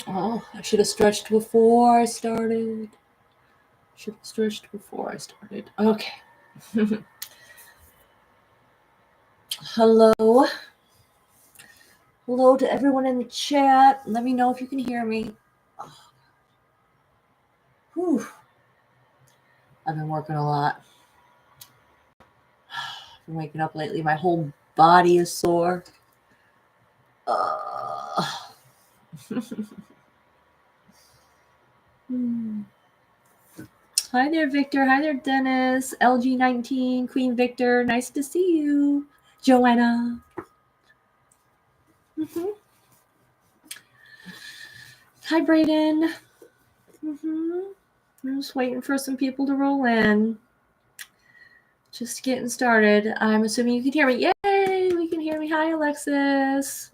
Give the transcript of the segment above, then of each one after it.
Oh, I should have stretched before I started. Okay. Hello. Hello to everyone in the chat. Let me know if you can hear me. Whew. I've been working a lot. I've been waking up lately. My whole body is sore. Hi there, Victor. Hi there, Dennis. LG19, Queen Victor. Nice to see you. Joanna. Hi, Brayden. I'm just waiting for some people to roll in. Just getting started. I'm assuming you can hear me. Yay! We can hear me. Hi, Alexis.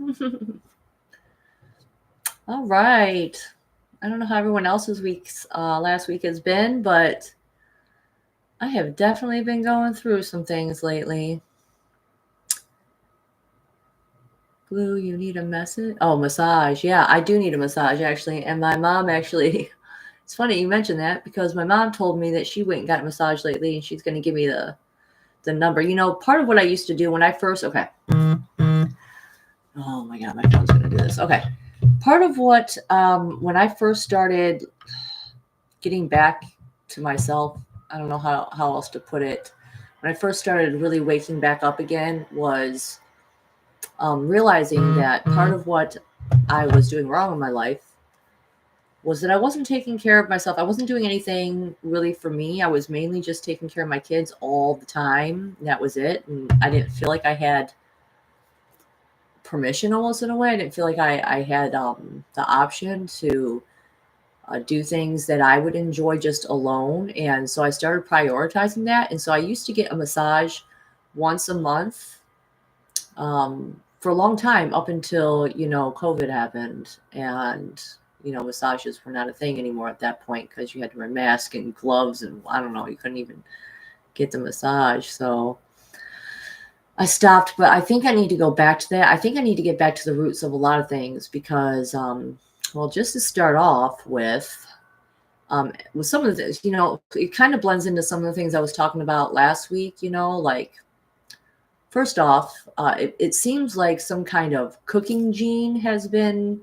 All right. I don't know how everyone else's last week has been, but I have definitely been going through some things lately. Blue, you need a message? Oh, massage. Yeah, I do need a massage, actually. And my mom actually, it's funny you mentioned that because my mom told me that she went and got a massage lately and she's going to give me the number. You know, part of what I used to do when I first, okay. Oh my God, my phone's going to do this. Okay. Part of what, when I first started getting back to myself, I don't know how else to put it. When I first started really waking back up again was realizing that part of what I was doing wrong in my life was that I wasn't taking care of myself. I wasn't doing anything really for me. I was mainly just taking care of my kids all the time. That was it. And I didn't feel like I had permission almost in a way. I didn't feel like I had the option to do things that I would enjoy just alone. And so I started prioritizing that. And so I used to get a massage once a month for a long time up until, COVID happened. And, massages were not a thing anymore at that point because you had to wear masks and gloves and I don't know, you couldn't even get the massage. So I stopped, but I think I need to go back to that. I think I need to get back to the roots of a lot of things because, well, just to start off with some of the, it kind of blends into some of the things I was talking about last week, like first off, it seems like some kind of cooking gene has been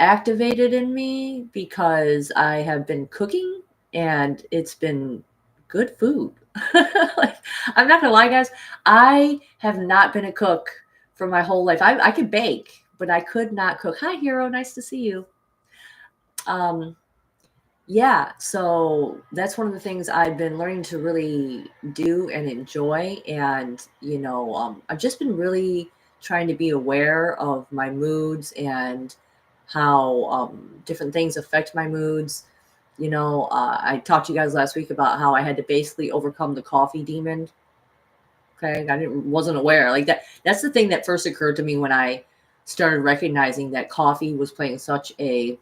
activated in me because I have been cooking and it's been good food. Like, I'm not gonna lie, guys. I have not been a cook for my whole life. I could bake, but I could not cook. Hi, Hero. Nice to see you. Yeah, so that's one of the things I've been learning to really do and enjoy. And, I've just been really trying to be aware of my moods and how different things affect my moods. I talked to you guys last week about how I had to basically overcome the coffee demon. Okay, wasn't aware like that. That's the thing that first occurred to me when I started recognizing that coffee was having such a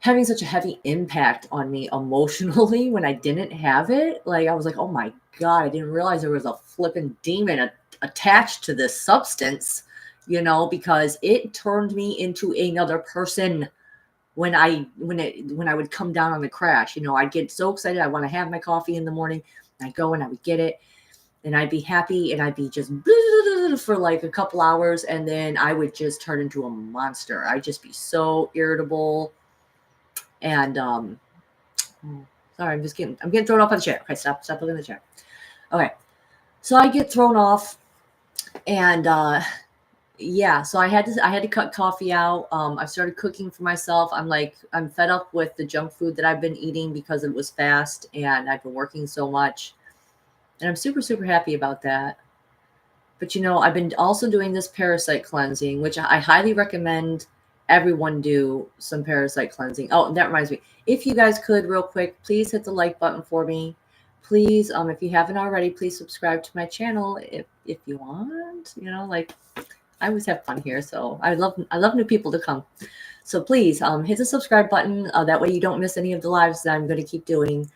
heavy impact on me emotionally when I didn't have it. Like, I was like, oh my God, I didn't realize there was a flipping demon attached to this substance, because it turned me into another person when I would come down on the crash. I'd get so excited. I want to have my coffee in the morning. I'd go and I would get it and I'd be happy and I'd be just for like a couple hours. And then I would just turn into a monster. I'd just be so irritable. And sorry, I'm getting thrown off on the chair. Okay, stop looking at the chair. Okay, so I get thrown off, and yeah, so I had to cut coffee out. I started cooking for myself. I'm fed up with the junk food that I've been eating because it was fast, and I've been working so much, and I'm super super happy about that. But I've been also doing this parasite cleansing, which I highly recommend everyone do some parasite cleansing. Oh, that reminds me. If you guys could real quick, please hit the like button for me. Please, if you haven't already, please subscribe to my channel if you want. I always have fun here, so I love new people to come. So please hit the subscribe button. That way you don't miss any of the lives that I'm going to keep doing.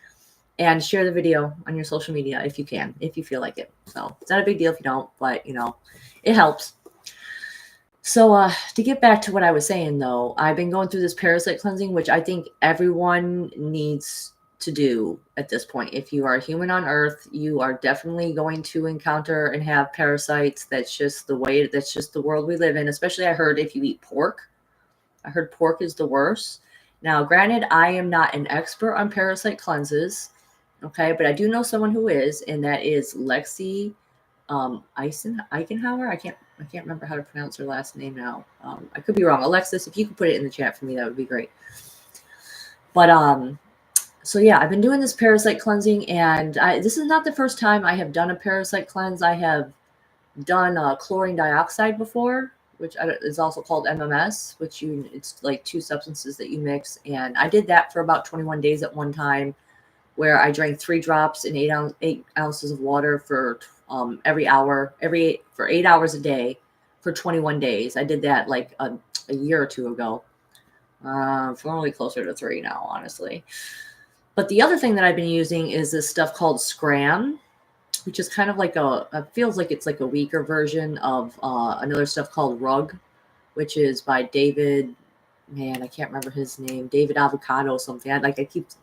And share the video on your social media if you can, if you feel like it. So it's not a big deal if you don't, but it helps. So to get back to what I was saying, though, I've been going through this parasite cleansing, which I think everyone needs to do at this point. If you are a human on Earth, you are definitely going to encounter and have parasites. That's just the way, that's just the world we live in. Especially, I heard if you eat pork, I heard pork is the worst. Now, granted, I am not an expert on parasite cleanses, okay, but I do know someone who is, and that is Lexi Eichenhauer. I can't remember how to pronounce her last name now. I could be wrong. Alexis, if you could put it in the chat for me, that would be great. But so yeah, I've been doing this parasite cleansing, and this is not the first time I have done a parasite cleanse. I have done chlorine dioxide before, which is also called MMS, which it's like two substances that you mix, and I did that for about 21 days at one time, where I drank 3 drops in 8 ounces of water for every hour, for 8 hours a day for 21 days. I did that like a year or two ago. Probably closer to 3 now, honestly. But the other thing that I've been using is this stuff called Scram, which is kind of like it feels like it's like a weaker version of another stuff called Rug, which is by David. Man, I can't remember his name. David Avocado or something.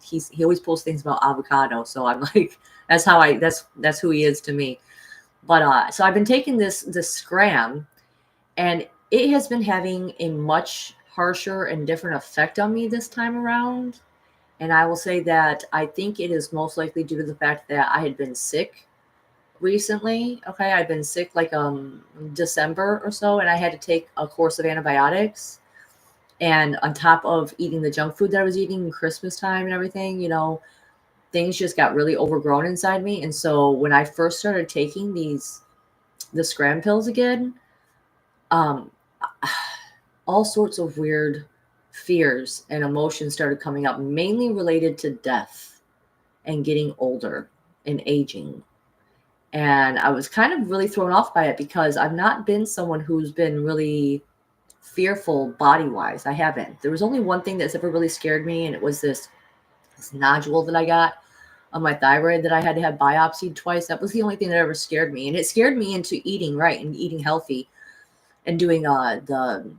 He always posts things about avocado, so I'm like, that's who he is to me. But so I've been taking this Scram, and it has been having a much harsher and different effect on me this time around. And I will say that I think it is most likely due to the fact that I had been sick recently. Okay, I've been sick like December or so, and I had to take a course of antibiotics. And on top of eating the junk food that I was eating Christmas time and everything, things just got really overgrown inside me. And so when I first started taking the Scram pills again, um, all sorts of weird fears and emotions started coming up, mainly related to death and getting older and aging. And I was kind of really thrown off by it because I've not been someone who's been really fearful body-wise. I haven't. There was only one thing that's ever really scared me, and it was this nodule that I got on my thyroid that I had to have biopsied twice. That was the only thing that ever scared me, and it scared me into eating right and eating healthy and doing the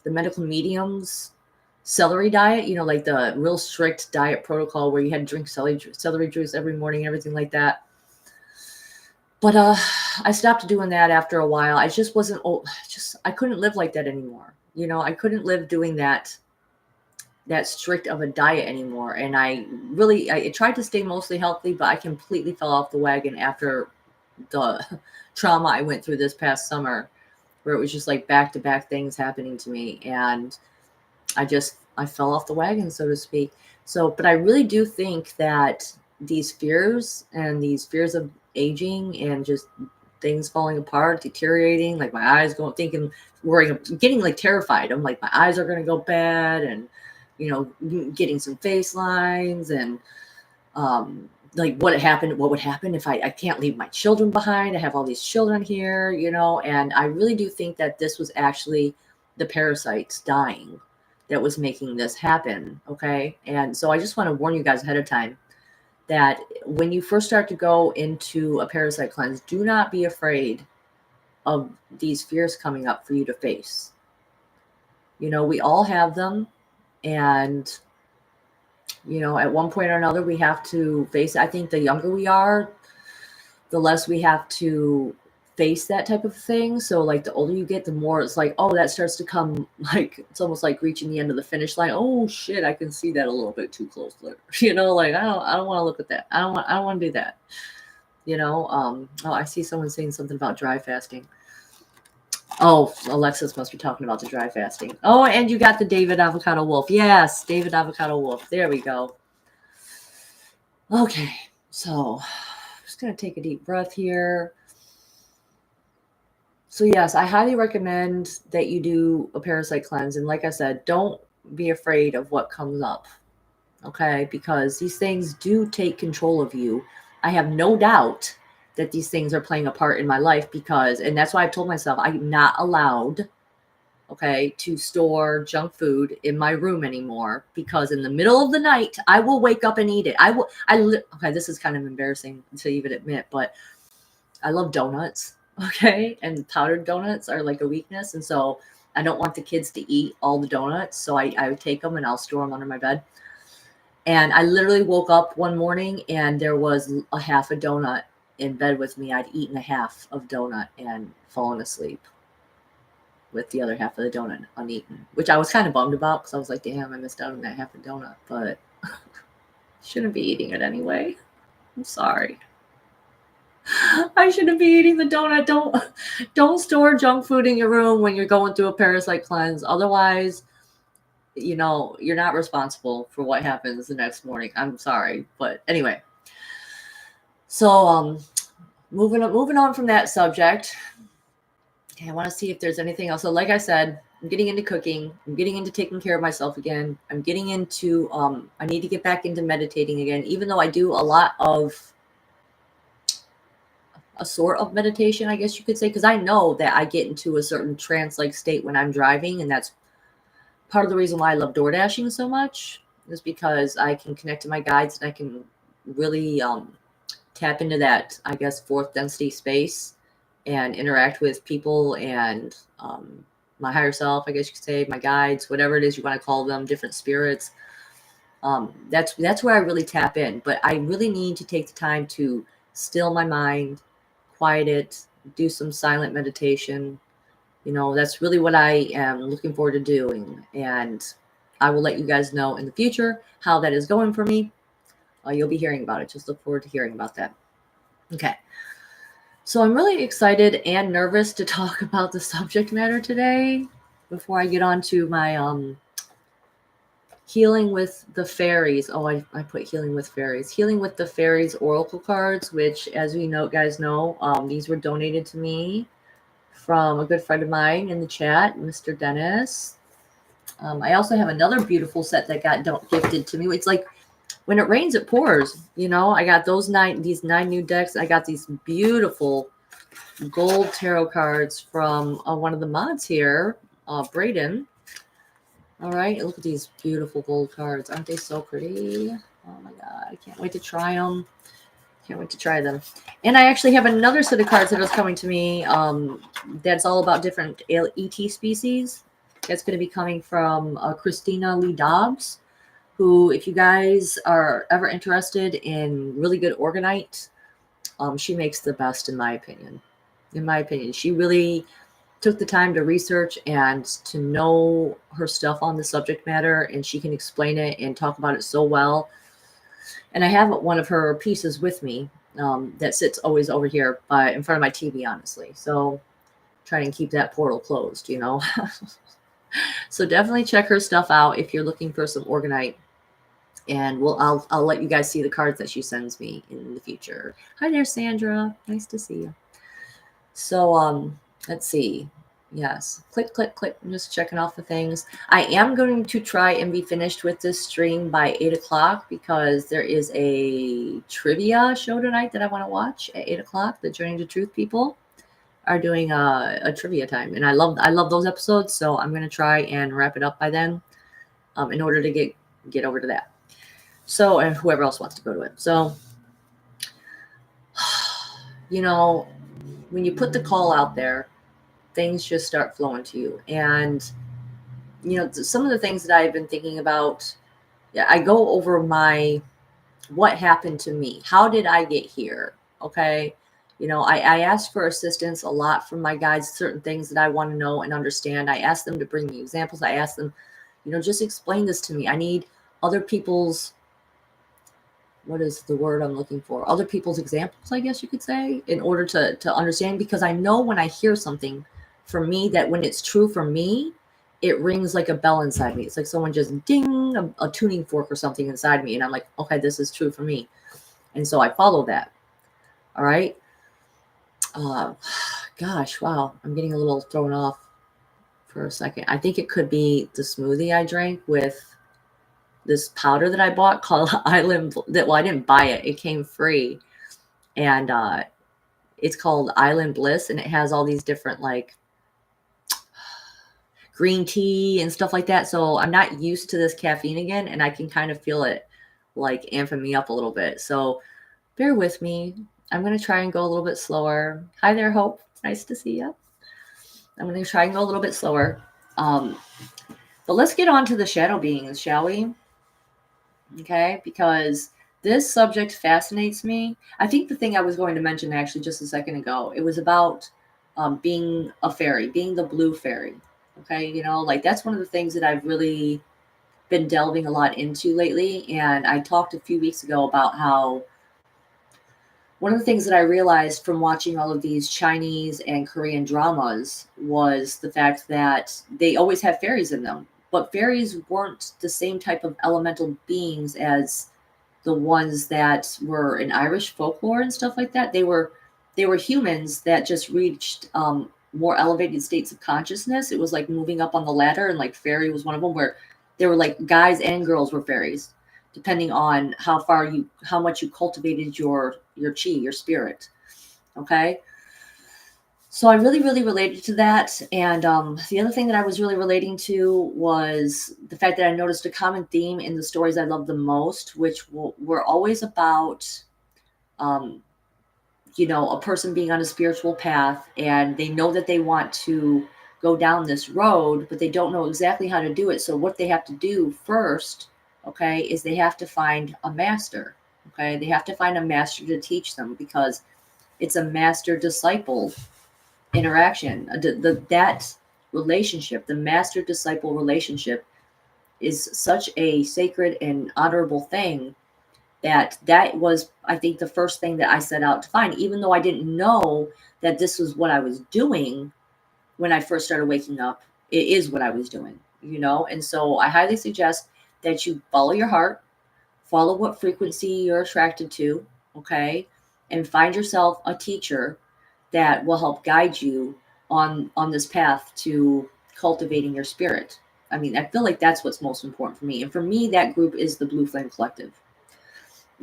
medical mediums celery diet, like the real strict diet protocol where you had to drink celery juice every morning and everything like that. But I stopped doing that after a while. I just wasn't, I couldn't live like that anymore. I couldn't live doing that strict of a diet anymore. And I tried to stay mostly healthy, but I completely fell off the wagon after the trauma I went through this past summer, where it was just like back-to-back things happening to me. And I fell off the wagon, so to speak. So, but I really do think that these fears of aging and just things falling apart, deteriorating, like my eyes getting like terrified. I'm like, my eyes are going to go bad, and, getting some face lines, and like what would happen if I can't leave my children behind. I have all these children here, and I really do think that this was actually the parasites dying that was making this happen. Okay. And so I just want to warn you guys ahead of time that when you first start to go into a parasite cleanse, do not be afraid of these fears coming up for you to face. We all have them, and at one point or another we have to face it. I think the younger we are, the less we have to face that type of thing. So like the older you get, the more it's like, oh, that starts to come, like it's almost like reaching the end of the finish line. Oh shit, I can see that a little bit too close. Like I don't want to look at that. I don't want to do that. Oh, I see someone saying something about dry fasting. Oh, Alexis must be talking about the dry fasting. Oh, and you got the David Avocado Wolf. Yes, David Avocado Wolf. There we go. Okay, so I'm just going to take a deep breath here. So yes, I highly recommend that you do a parasite cleanse. And like I said, don't be afraid of what comes up, okay? Because these things do take control of you. I have no doubt that these things are playing a part in my life and that's why I've told myself I'm not allowed, okay, to store junk food in my room anymore, because in the middle of the night, I will wake up and eat it. Okay, this is kind of embarrassing to even admit, but I love donuts. Okay. And powdered donuts are like a weakness. And so I don't want the kids to eat all the donuts. So I would take them and I'll store them under my bed. And I literally woke up one morning and there was a half a donut in bed with me. I'd eaten a half of donut and fallen asleep with the other half of the donut uneaten, which I was kind of bummed about because I was like, damn, I missed out on that half a donut, but shouldn't be eating it anyway. I'm sorry. I shouldn't be eating the donut. Don't store junk food in your room when you're going through a parasite cleanse. Otherwise, you're not responsible for what happens the next morning. I'm sorry, but anyway. So moving on from that subject. Okay, I want to see if there's anything else. So like I said, I'm getting into cooking. I'm getting into taking care of myself again. I'm getting into I need to get back into meditating again, even though I do a lot of a sort of meditation, I guess you could say, because I know that I get into a certain trance-like state when I'm driving, and that's part of the reason why I love door dashing so much, is because I can connect to my guides and I can really tap into that, I guess, fourth density space and interact with people and my higher self, I guess you could say, my guides, whatever it is you want to call them, different spirits. That's where I really tap in. But I really need to take the time to still my mind, quiet it, do some silent meditation. That's really what I am looking forward to doing. And I will let you guys know in the future how that is going for me. You'll be hearing about it. Just look forward to hearing about that. Okay. So I'm really excited and nervous to talk about the subject matter today before I get on to my healing with the fairies. Oh, I put healing with fairies. Healing with the fairies oracle cards, which, as you guys know, these were donated to me from a good friend of mine in the chat, Mr. Dennis. I also have another beautiful set that got gifted to me. It's like when it rains, it pours. I got these 9 new decks. I got these beautiful gold tarot cards from one of the mods here, Braden. All right, look at these beautiful gold cards. Aren't they so pretty? Oh my God, I can't wait to try them. Can't wait to try them. And I actually have another set of cards that is coming to me that's all about different ET species. That's going to be coming from Christina Lee Dobbs, who, if you guys are ever interested in really good organite, she makes the best, in my opinion. In my opinion, she really took the time to research and to know her stuff on the subject matter, and she can explain it and talk about it so well. And I have one of her pieces with me that sits always over here in front of my TV, honestly. So try and keep that portal closed, So definitely check her stuff out if you're looking for some organite. And I'll let you guys see the cards that she sends me in the future. Hi there, Sandra. Nice to see you. So let's see. Yes. Click, click, click. I'm just checking off the things. I am going to try and be finished with this stream by 8 o'clock because there is a trivia show tonight that I want to watch at 8 o'clock. The Journey to Truth people are doing a trivia time. And I love those episodes. So I'm going to try and wrap it up by then in order to get over to that. So, and whoever else wants to go to it. So, when you put the call out there, things just start flowing to you. And, some of the things that I've been thinking about, I go over what happened to me. How did I get here? Okay. I ask for assistance a lot from my guides, certain things that I want to know and understand. I ask them to bring me examples. I ask them, just explain this to me. I need other people's, what is the word I'm looking for? Other people's examples, I guess you could say, in order to understand, because I know when I hear something for me, that when it's true for me, it rings like a bell inside me. It's like someone just ding a tuning fork or something inside me. And I'm like, okay, this is true for me. And so I follow that. All right. Gosh, wow. I'm getting a little thrown off for a second. I think it could be the smoothie I drank with this powder that I bought called Island. Well, I didn't buy it. It came free. And it's called Island Bliss. And it has all these different like green tea and stuff like that. So I'm not used to this caffeine again. And I can kind of feel it like amping me up a little bit. So bear with me. I'm going to try and go a little bit slower. Hi there, Hope. Nice to see you. I'm going to try and go a little bit slower. But let's get on to the shadow beings, shall we? Okay, because this subject fascinates me. I think the thing I was going to mention actually just a second ago, it was about being a fairy, being the blue fairy. Okay, like that's one of the things that I've really been delving a lot into lately. And I talked a few weeks ago about how one of the things that I realized from watching all of these Chinese and Korean dramas was the fact that they always have fairies in them. But fairies weren't the same type of elemental beings as the ones that were in Irish folklore and stuff like that. They were humans that just reached more elevated states of consciousness. It was like moving up on the ladder, and like fairy was one of them, where they were like guys and girls were fairies, depending on how much you cultivated your chi, your spirit. Okay. So I really, really related to that. And the other thing that I was really relating to was the fact that I noticed a common theme in the stories I love the most, which were always about, um, a person being on a spiritual path and they know that they want to go down this road, but they don't know exactly how to do it. So what they have to do first, okay, is they have to find a master. Okay. They have to find a master to teach them, because it's a master disciple interaction. That relationship, the master disciple relationship, is such a sacred and honorable thing that was, I think, the first thing that I set out to find, even though I didn't know that this was what I was doing when I first started waking up. It is what I was doing, and so I highly suggest that you follow your heart, follow what frequency you're attracted to, okay, and find yourself a teacher that will help guide you on this path to cultivating your spirit. I mean, I feel like that's what's most important for me. And for me, that group is the Blue Flame Collective.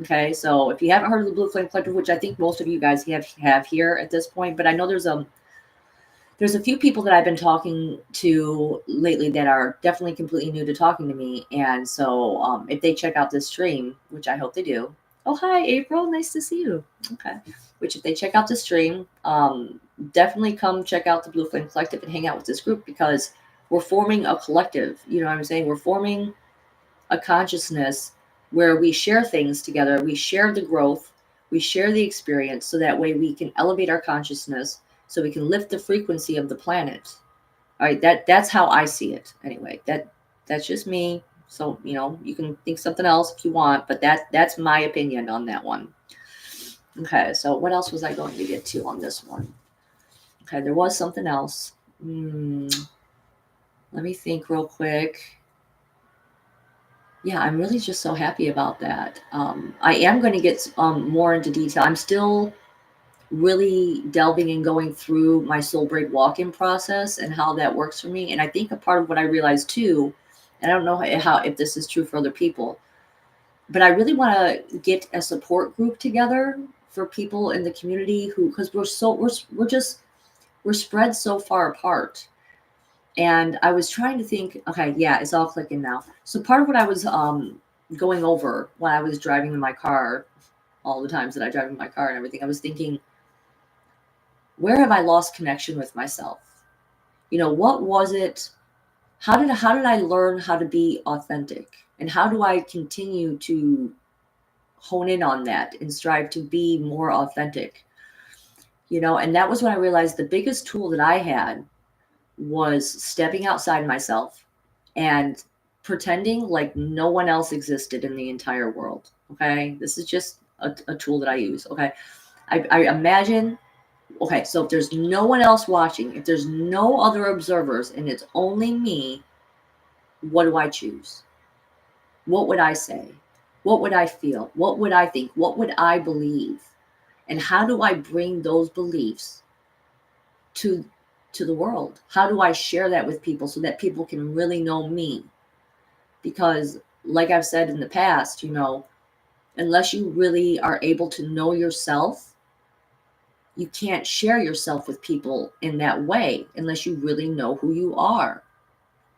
Okay, so if you haven't heard of the Blue Flame Collective, which I think most of you guys have here at this point, but I know there's a few people that I've been talking to lately that are definitely completely new to talking to me. And so if they check out this stream, which I hope they do. Oh, hi, April. Nice to see you. Okay. Which if they check out the stream, definitely come check out the Blue Flame Collective and hang out with this group, because we're forming a collective. You know what I'm saying? We're forming a consciousness where we share things together. We share the growth. We share the experience, so that way we can elevate our consciousness, so we can lift the frequency of the planet. All right, that's how I see it. Anyway, that's just me. So, you can think something else if you want, but that's my opinion on that one. Okay, so what else was I going to get to on this one? Okay, there was something else. Let me think real quick. Yeah, I'm really just so happy about that. I am going to get more into detail. I'm still really delving and going through my soul break walk-in process and how that works for me. And I think a part of what I realized too, and I don't know how if this is true for other people, but I really want to get a support group together for people in the community because we're spread so far apart. And I was trying to think, okay, yeah, it's all clicking now. So part of what I was going over when I was driving in my car, all the times that I drive in my car and everything, I was thinking, where have I lost connection with myself? What was it? How did I learn how to be authentic? And how do I continue to hone in on that and strive to be more authentic? And that was when I realized the biggest tool that I had was stepping outside myself and pretending like no one else existed in the entire world. Okay. This is just a tool that I use. Okay. I imagine, okay, so if there's no one else watching, if there's no other observers and it's only me, what do I choose? What would I say? What would I feel? What would I think? What would I believe? And how do I bring those beliefs to the world? How do I share that with people so that people can really know me? Because like I've said in the past, unless you really are able to know yourself, you can't share yourself with people in that way unless you really know who you are.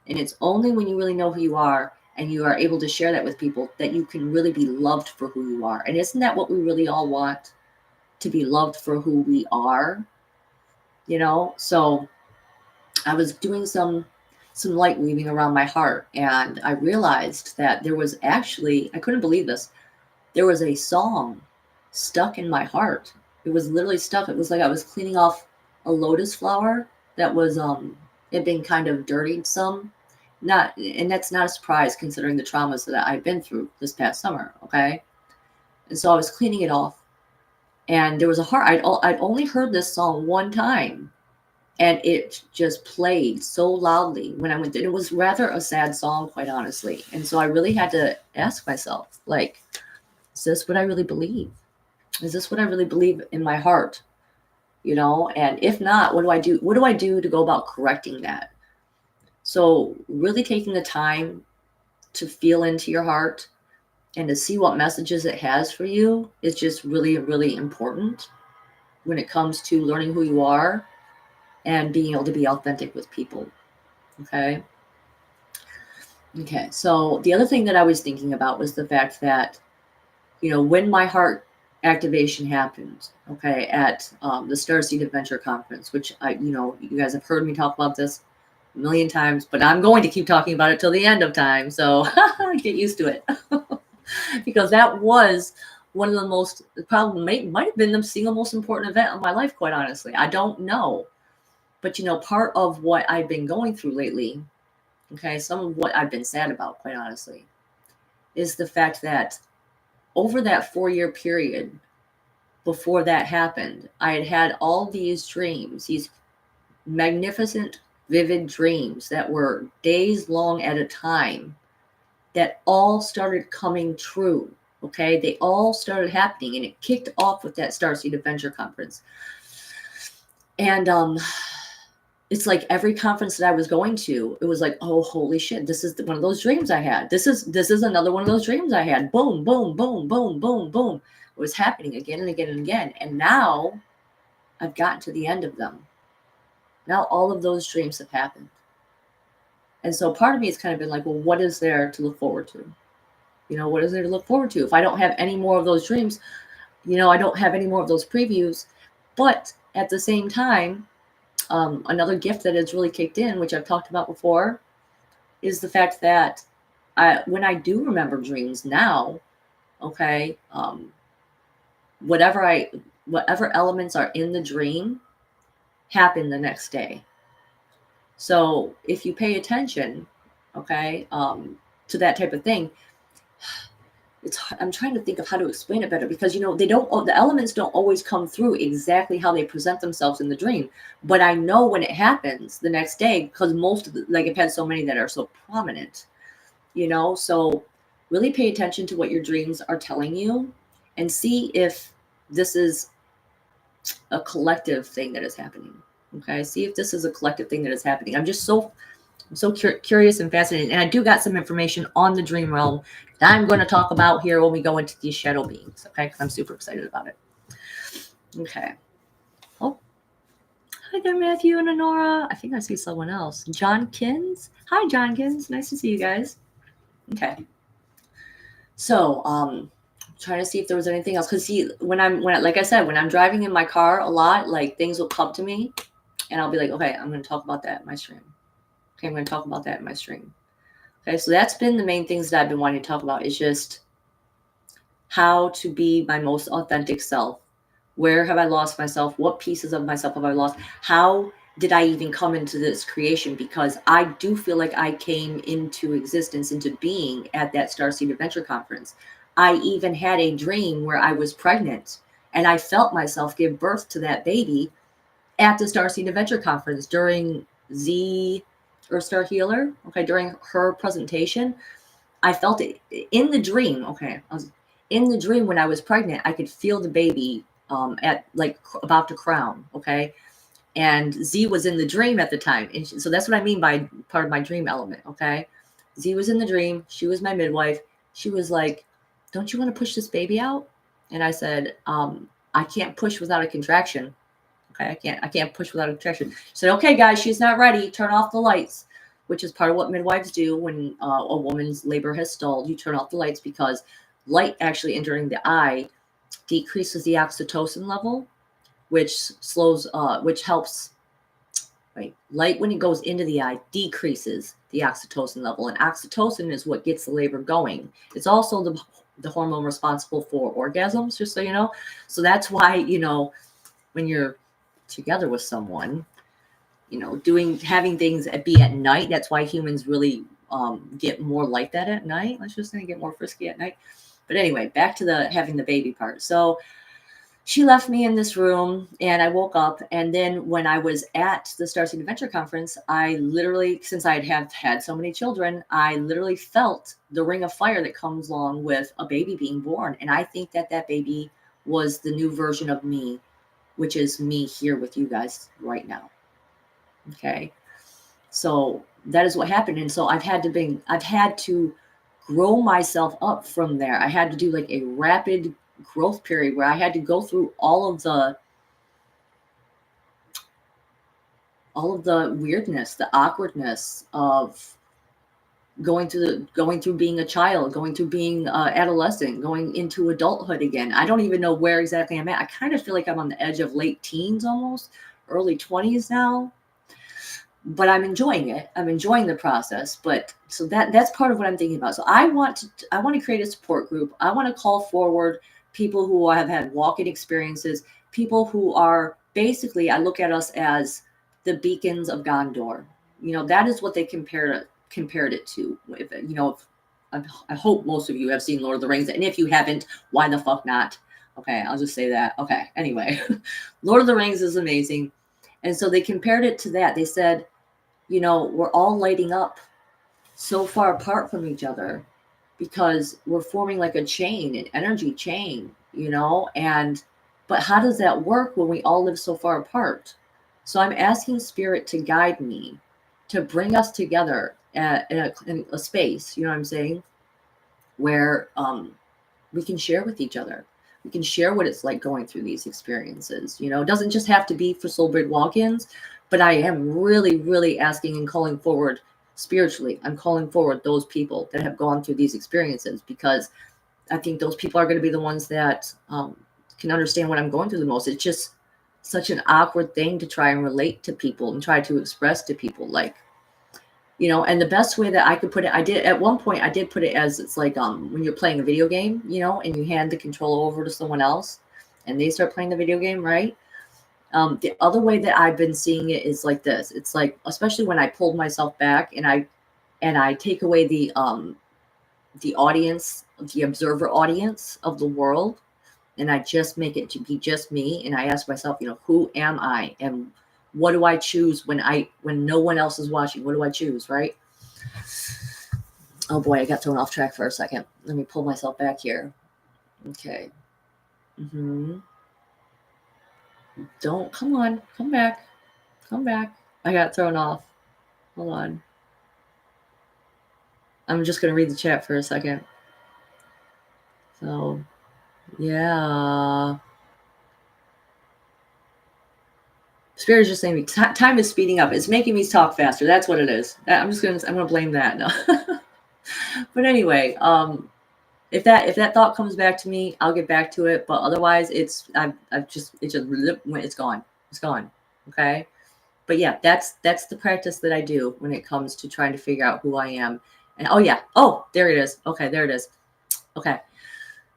And it's only when you really know who you are and you are able to share that with people that you can really be loved for who you are. And isn't that what we really all want? To be loved for who we are? So I was doing some some light weaving around my heart. And I realized that there was actually, I couldn't believe this, there was a song stuck in my heart. It was literally stuck. It was like I was cleaning off a lotus flower that was it been kind of dirtied some. Not, and that's not a surprise considering the traumas that I've been through this past summer, okay? And so I was cleaning it off, and there was a heart. I'd only heard this song one time, and it just played so loudly when I went through. It was rather a sad song, quite honestly. And so I really had to ask myself, like, is this what I really believe? Is this what I really believe in my heart? You know, and if not, what do I do? What do I do to go about correcting that? So really taking the time to feel into your heart and to see what messages it has for you is just really, really important when it comes to learning who you are and being able to be authentic with people. Okay. Okay. So the other thing that I was thinking about was the fact that, you know, when my heart activation happened, okay, at the Starseed Adventure Conference, which you guys have heard me talk about this a million times, but I'm going to keep talking about it till the end of time. So get used to it. Because that was one of the most, probably might have been the single most important event of my life, quite honestly. I don't know. But, you know, part of what I've been going through lately, okay, some of what I've been sad about, quite honestly, is the fact that over that 4-year period before that happened, I had had all these dreams, these magnificent, vivid dreams that were days long at a time that all started coming true. Okay, they all started happening, and it kicked off with that Starseed Adventure Conference. And it's like every conference that I was going to, it was like, oh, holy shit, this is one of those dreams I had. This is another one of those dreams I had. Boom, boom, boom, boom, boom, boom. It was happening again and again and again. And now I've gotten to the end of them. Now all of those dreams have happened. And so part of me has kind of been like, well, what is there to look forward to? You know, what is there to look forward to? If I don't have any more of those dreams, you know, I don't have any more of those previews. But at the same time, another gift that has really kicked in, which I've talked about before, is the fact that when I do remember dreams now, okay, whatever elements are in the dream happen the next day. So if you pay attention, okay, to that type of thing, I'm trying to think of how to explain it better, because, you know, the elements don't always come through exactly how they present themselves in the dream, but I know when it happens the next day, because most of like I've had so many that are so prominent, you know. So really pay attention to what your dreams are telling you and see if this is a collective thing that is happening. Okay, see if this is a collective thing that is happening. I'm so curious and fascinated. And I do got some information on the dream realm that I'm going to talk about here when we go into these shadow beings. Okay, because I'm super excited about it. Okay. Oh, hi there, Matthew and Honora. I think I see someone else. John Kins. Hi, John Kins. Nice to see you guys. Okay. So, trying to see if there was anything else. Because see, like I said, when I'm driving in my car a lot, like things will come to me, and I'll be like, okay, I'm going to talk about that in my stream. Okay, I'm going to talk about that in my stream. Okay, so that's been the main things that I've been wanting to talk about, is just how to be my most authentic self. Where have I lost myself? What pieces of myself have I lost? How did I even come into this creation? Because I do feel like I came into existence, into being at that Starseed Adventure Conference. I even had a dream where I was pregnant, and I felt myself give birth to that baby at the Starseed Adventure Conference during the Earth Star Healer. Okay, during her presentation, I felt it in the dream. Okay, I was in the dream when I was pregnant. I could feel the baby at like about to crown. Okay, and Z was in the dream at the time, and so that's what I mean by part of my dream element. Okay, Z was in the dream. She was my midwife. She was like, "Don't you want to push this baby out?" And I said, "I can't push without a contraction." Okay, I can't push without a contraction. She said, "Okay, guys, she's not ready. Turn off the lights," which is part of what midwives do when a woman's labor has stalled. You turn off the lights because light actually entering the eye decreases the oxytocin level, which helps right? Light, when it goes into the eye, decreases the oxytocin level, and oxytocin is what gets the labor going. It's also the hormone responsible for orgasms, just so you know. So that's why, when you're together with someone, having things be at night. That's why humans really get more like that at night. Let's just say get more frisky at night. But anyway, back to the having the baby part. So she left me in this room and I woke up. And then when I was at the Starseed Adventure Conference, I literally, since I have had so many children, I literally felt the ring of fire that comes along with a baby being born. And I think that that baby was the new version of me, which is me here with you guys right now. Okay. So that is what happened. And so I've had to grow myself up from there. I had to do like a rapid growth period where I had to go through all of the weirdness, the awkwardness of going through being a child, going through being adolescent, going into adulthood again. I don't even know where exactly I'm at. I kind of feel like I'm on the edge of late teens, almost early 20s now. But I'm enjoying it. I'm enjoying the process. But so that's part of what I'm thinking about. So I want to create a support group. I want to call forward people who have had walk-in experiences, people who are basically, I look at us as the beacons of Gondor. That is what they compared it to. I hope most of you have seen Lord of the Rings, and if you haven't, why the fuck not? Okay, I'll just say that. Okay, anyway, Lord of the Rings is amazing. And so they compared it to that. They said, we're all lighting up so far apart from each other because we're forming like a chain, an energy chain, but how does that work when we all live so far apart? So I'm asking Spirit to guide me, to bring us together in a space, you know what I'm saying, where we can share with each other. We can share what it's like going through these experiences. It doesn't just have to be for soul bridge walk-ins, but I am really, really asking and calling forward spiritually. I'm calling forward those people that have gone through these experiences, because I think those people are going to be the ones that can understand what I'm going through the most. It's just such an awkward thing to try and relate to people and try to express to people, like, and the best way that I could put it, at one point I did put it as, it's like when you're playing a video game, and you hand the controller over to someone else and they start playing the video game, right? The other way that I've been seeing it is like this. It's like, especially when I pulled myself back and I take away the audience, the observer audience of the world, and I just make it to be just me, and I ask myself, who am I, and what do I choose when no one else is watching? What do I choose, right? Oh boy, I got thrown off track for a second. Let me pull myself back here. Okay. Don't, come on, come back. I got thrown off. Hold on. I'm just gonna read the chat for a second. So, yeah. Spirit is just saying time is speeding up. It's making me talk faster. That's what it is. I'm gonna blame that. No. But anyway, if that thought comes back to me, I'll get back to it. But otherwise, it's gone. It's gone. Okay. But yeah, that's the practice that I do when it comes to trying to figure out who I am. And there it is. Okay, there it is. Okay.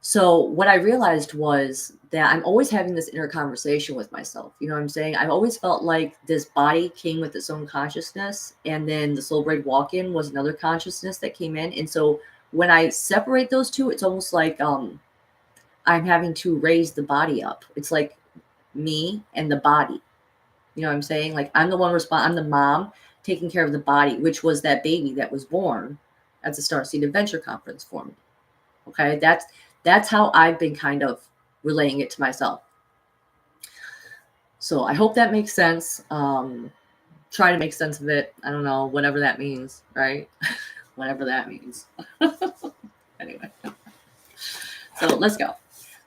So what I realized was that I'm always having this inner conversation with myself. You know what I'm saying? I've always felt like this body came with its own consciousness, and then the soul braid walk-in was another consciousness that came in. And so when I separate those two, it's almost like I'm having to raise the body up. It's like me and the body. You know what I'm saying? Like I'm the one I'm the mom taking care of the body, which was that baby that was born at the Starseed Adventure Conference for me. Okay, that's how I've been kind of relaying it to myself. So I hope that makes sense. Try to make sense of it. I don't know, whatever that means, right? Whatever that means. Anyway, so let's go.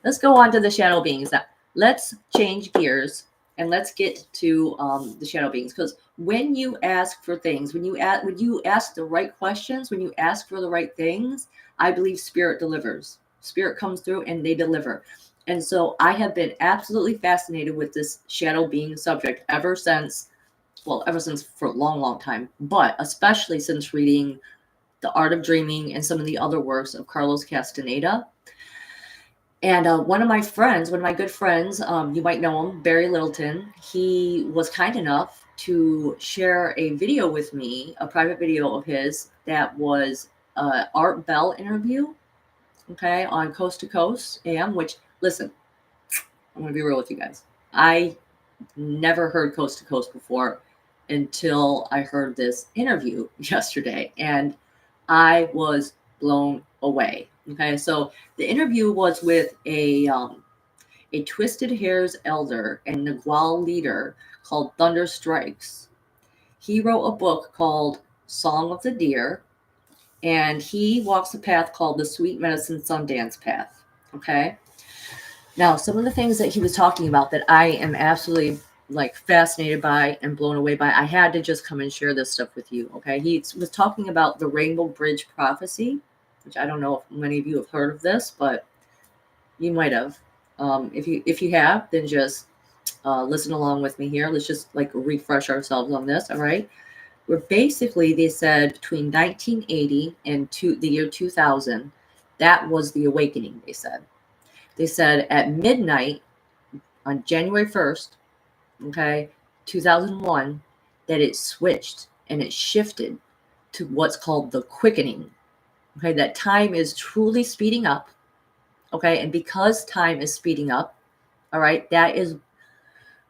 Let's go on to the shadow beings. Now, let's change gears and let's get to the shadow beings. Because when you ask for things, when you ask the right questions, when you ask for the right things, I believe Spirit delivers. Spirit comes through and they deliver. And so I have been absolutely fascinated with this shadow being subject ever since well, ever since for a long, long time, but especially since reading The Art of Dreaming and some of the other works of Carlos Castaneda. And one of my friends, one of my good friends, you might know him, Barry Littleton, he was kind enough to share a video with me, a private video of his that was Art Bell interview, okay, on Coast to Coast AM, which, listen, I'm going to be real with you guys. I never heard Coast to Coast before until I heard this interview yesterday, and I was blown away. Okay, so the interview was with a Twisted Hairs elder and Nagual leader called Thunder Strikes. He wrote a book called Song of the Deer, and he walks a path called the Sweet Medicine Sundance Path. Okay. Now, some of the things that he was talking about that I am absolutely like fascinated by and blown away by, I had to just come and share this stuff with you. Okay. He was talking about the Rainbow Bridge prophecy, which I don't know if many of you have heard of this, but you might have. If you have, then just listen along with me here. Let's just like refresh ourselves on this. All right. Where basically they said between 1980 and the year 2000, that was the awakening. They said at midnight on January 1st, okay, 2001, that it switched and it shifted to what's called the quickening. Okay, that time is truly speeding up. Okay, and because time is speeding up, all right, that is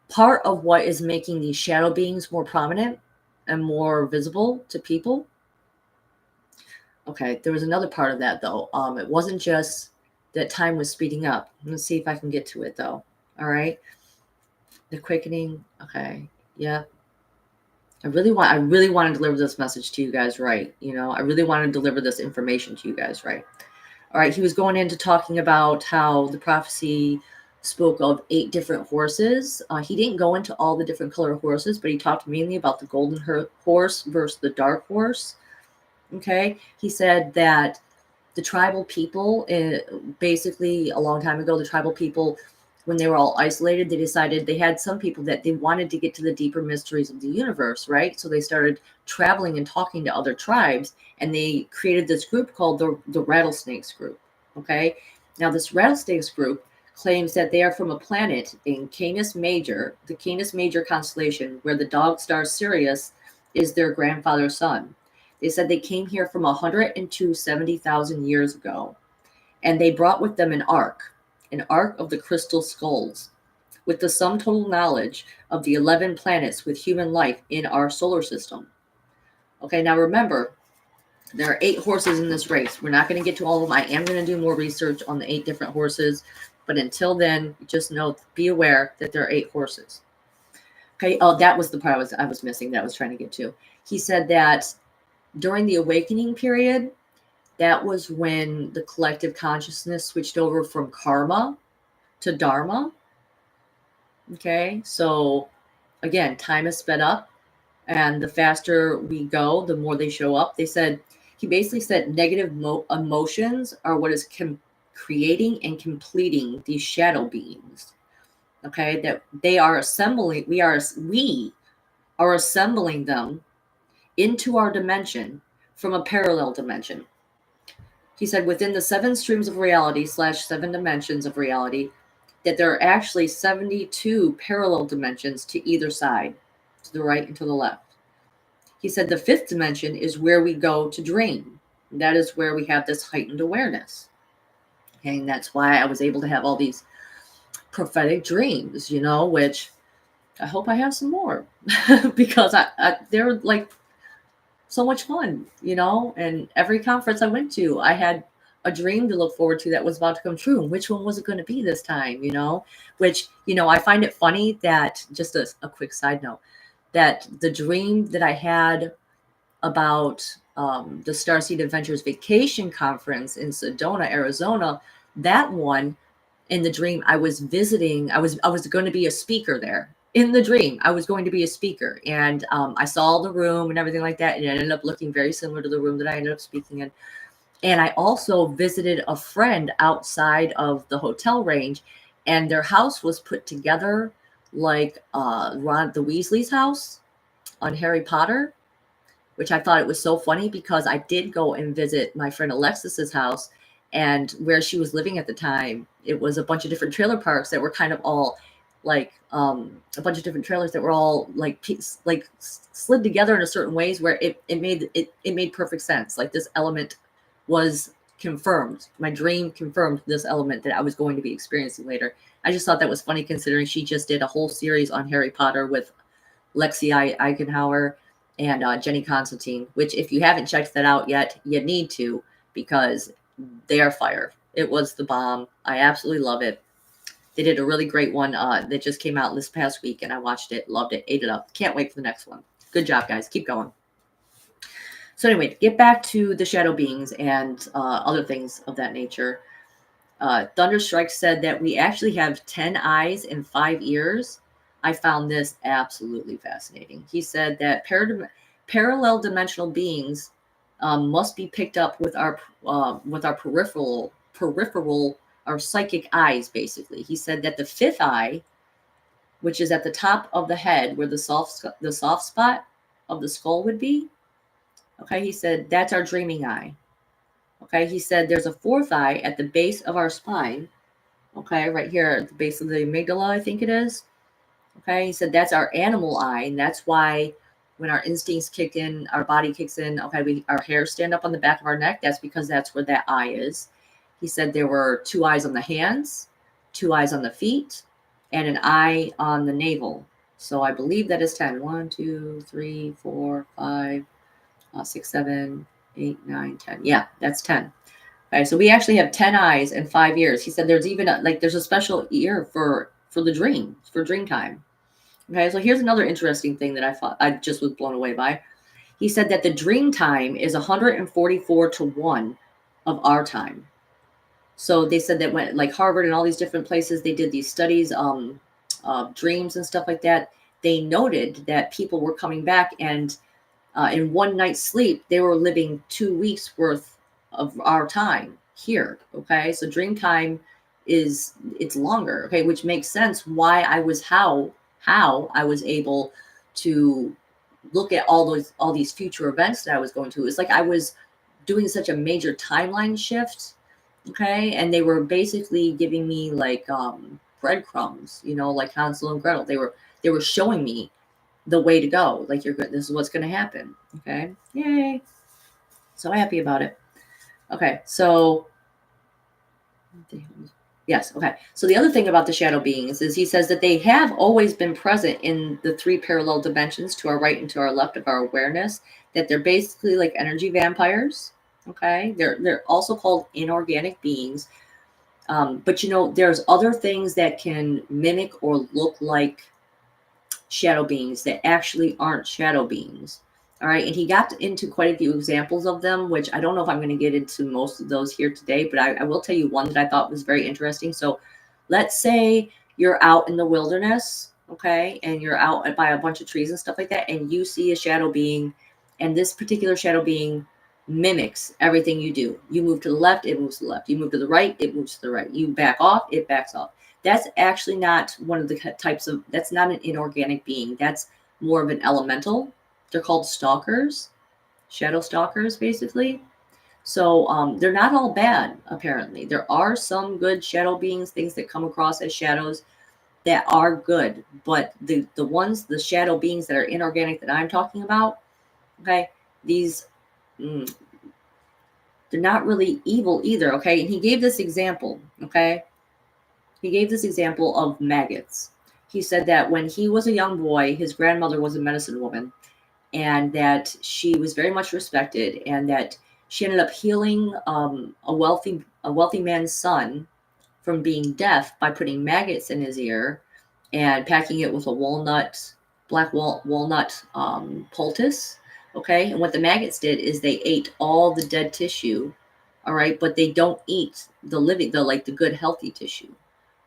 part of what is making these shadow beings more prominent and more visible to people. Okay, there was another part of that though. It wasn't just that time was speeding up. Let's see if I can get to it though. All right, the quickening. Okay, yeah. I really want to deliver this message to you guys right. You know, I really want to deliver this information to you guys right. All right, he was going into talking about how the prophecy spoke of 8 different horses. He didn't go into all the different color horses, but he talked mainly about the golden horse versus the dark horse. Okay, he said that the tribal people, basically a long time ago, the tribal people, when they were all isolated, they decided they had some people that they wanted to get to the deeper mysteries of the universe, right? So they started traveling and talking to other tribes, and they created this group called the Rattlesnakes group. Okay, now this Rattlesnakes group claims that they are from a planet in Canis Major, the Canis Major constellation, where the dog star Sirius is their grandfather's son. They said they came here from 170,000 years ago, and they brought with them an ark of the crystal skulls, with the sum total knowledge of the 11 planets with human life in our solar system. Okay, now remember, there are 8 horses in this race. We're not going to get to all of them. I am going to do more research on the 8 different horses, but until then, just know, be aware that there are 8 horses. Okay, oh, that was the part I was missing that I was trying to get to. He said that during the awakening period, that was when the collective consciousness switched over from karma to dharma. Okay, so again, time is sped up, and the faster we go, the more they show up. He basically said negative emotions are what is creating and completing these shadow beings. Okay, that they are assembling, we are assembling them into our dimension from a parallel dimension. He said within the 7 streams of reality / 7 dimensions of reality, that there are actually 72 parallel dimensions to either side, to the right and to the left. He said the 5th dimension is where we go to dream. That is where we have this heightened awareness. Okay, and that's why I was able to have all these prophetic dreams, you know, which I hope I have some more because they're like so much fun, you know, and every conference I went to, I had a dream to look forward to that was about to come true. And which one was it going to be this time, you know, which, you know, I find it funny that, just a quick side note, that the dream that I had about the Starseed Adventures Vacation Conference in Sedona, Arizona, that one, in the dream, I was visiting, I was going to be a speaker there. In the dream, I was going to be a speaker, and I saw the room and everything like that, and it ended up looking very similar to the room that I ended up speaking in. And I also visited a friend outside of the hotel range, and their house was put together like Ron the Weasley's house. on Harry Potter, which I thought it was so funny because I did go and visit my friend Alexis's house, and where she was living at the time, it was a bunch of different trailer parks that were kind of all like a bunch of different trailers that were all like slid together in a certain ways where it made perfect sense. Like this element was confirmed. My dream confirmed this element that I was going to be experiencing later. I just thought that was funny considering she just did a whole series on Harry Potter with Lexi Eichenhauer and Jenny Constantine, which if you haven't checked that out yet, you need to, because they are fire. It was the bomb. I absolutely love it. They did a really great one that just came out this past week, and I watched it, loved it, ate it up. Can't wait for the next one. Good job, guys. Keep going. So anyway, get back to the shadow beings and other things of that nature. Thunderstrike said that we actually have 10 eyes and 5 ears. I found this absolutely fascinating. He said that parallel dimensional beings must be picked up with our peripheral, our psychic eyes. Basically, he said that the 5th eye, which is at the top of the head, where the soft spot of the skull would be. Okay, he said that's our dreaming eye. Okay, he said there's a 4th eye at the base of our spine. Okay, right here at the base of the amygdala, I think it is. Okay, he said that's our animal eye, and that's why when our instincts kick in, our body kicks in. Okay, our hairs stand up on the back of our neck. That's because that's where that eye is. He said there were 2 eyes on the hands, 2 eyes on the feet, and an eye on the navel. So I believe that is 10. 1, 2, 3, 4, 5, 6, 7, 8, 9, 10. Yeah, that's 10. Okay, so we actually have 10 eyes and 5 ears. He said there's even there's a special ear for the dream, for dream time. Okay, so here's another interesting thing that I thought I just was blown away by. He said that the dream time is 144 to 1 of our time. So they said that when like Harvard and all these different places, they did these studies of dreams and stuff like that. They noted that people were coming back and in one night's sleep, they were living 2 weeks worth of our time here. Okay, so dream time it's longer. Okay, which makes sense why I was how I was able to look at all these future events that I was going to. It's like I was doing such a major timeline shift. Okay, and they were basically giving me like breadcrumbs, like Hansel and Gretel. They were showing me the way to go. Like this is what's going to happen. Okay, yay! So happy about it. Okay, so yes, okay. So the other thing about the shadow beings is he says that they have always been present in the 3 parallel dimensions to our right and to our left of our awareness. That they're basically like energy vampires. Okay, they're also called inorganic beings. But there's other things that can mimic or look like shadow beings that actually aren't shadow beings. All right, and he got into quite a few examples of them, which I don't know if I'm going to get into most of those here today, but I will tell you one that I thought was very interesting. So let's say you're out in the wilderness, okay, and you're out by a bunch of trees and stuff like that, and you see a shadow being, and this particular shadow being mimics everything you do. You move to the left, it moves to the left. You move to the right, it moves to the right. You back off, it backs off. That's actually not one of the types of, that's not an inorganic being. That's more of an elemental. They're called stalkers, shadow stalkers, basically. So they're not all bad, apparently. There are some good shadow beings, things that come across as shadows that are good. But the shadow beings that are inorganic that I'm talking about, okay, these, they're not really evil either, okay? And he gave this example, okay? He gave this example of maggots. He said that when he was a young boy, his grandmother was a medicine woman, and that she was very much respected, and that she ended up healing a wealthy man's son from being deaf by putting maggots in his ear and packing it with a black walnut poultice. Okay, and what the maggots did is they ate all the dead tissue. All right, but they don't eat the good healthy tissue.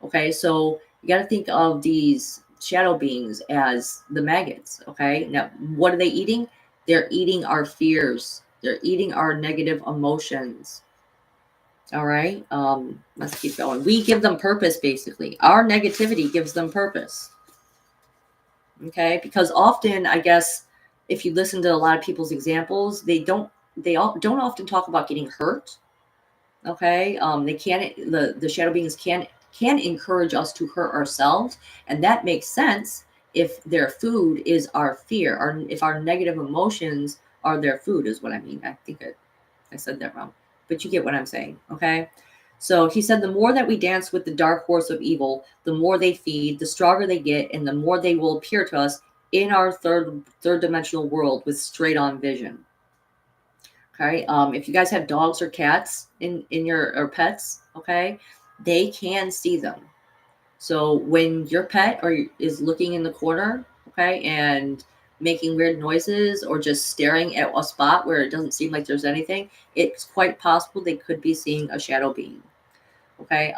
Okay, so you got to think of these shadow beings as the maggots. Okay, now what are they eating? They're eating our fears. They're eating our negative emotions. All right, let's keep going. We give them purpose, basically. Our negativity gives them purpose. Okay, because often, I guess, if you listen to a lot of people's examples, they don't often talk about getting hurt. Okay. They can't, the shadow beings can encourage us to hurt ourselves. And that makes sense if their food is our fear, or if our negative emotions are their food, is what I mean. I think I said that wrong, but you get what I'm saying. Okay. So he said, the more that we dance with the dark horse of evil, the more they feed, the stronger they get, and the more they will appear to us in our third dimensional world with straight on vision. Okay. If you guys have dogs or cats in your, or pets, okay, they can see them. So when your pet or is looking in the corner, okay, and making weird noises or just staring at a spot where it doesn't seem like there's anything, it's quite possible they could be seeing a shadow being. Okay.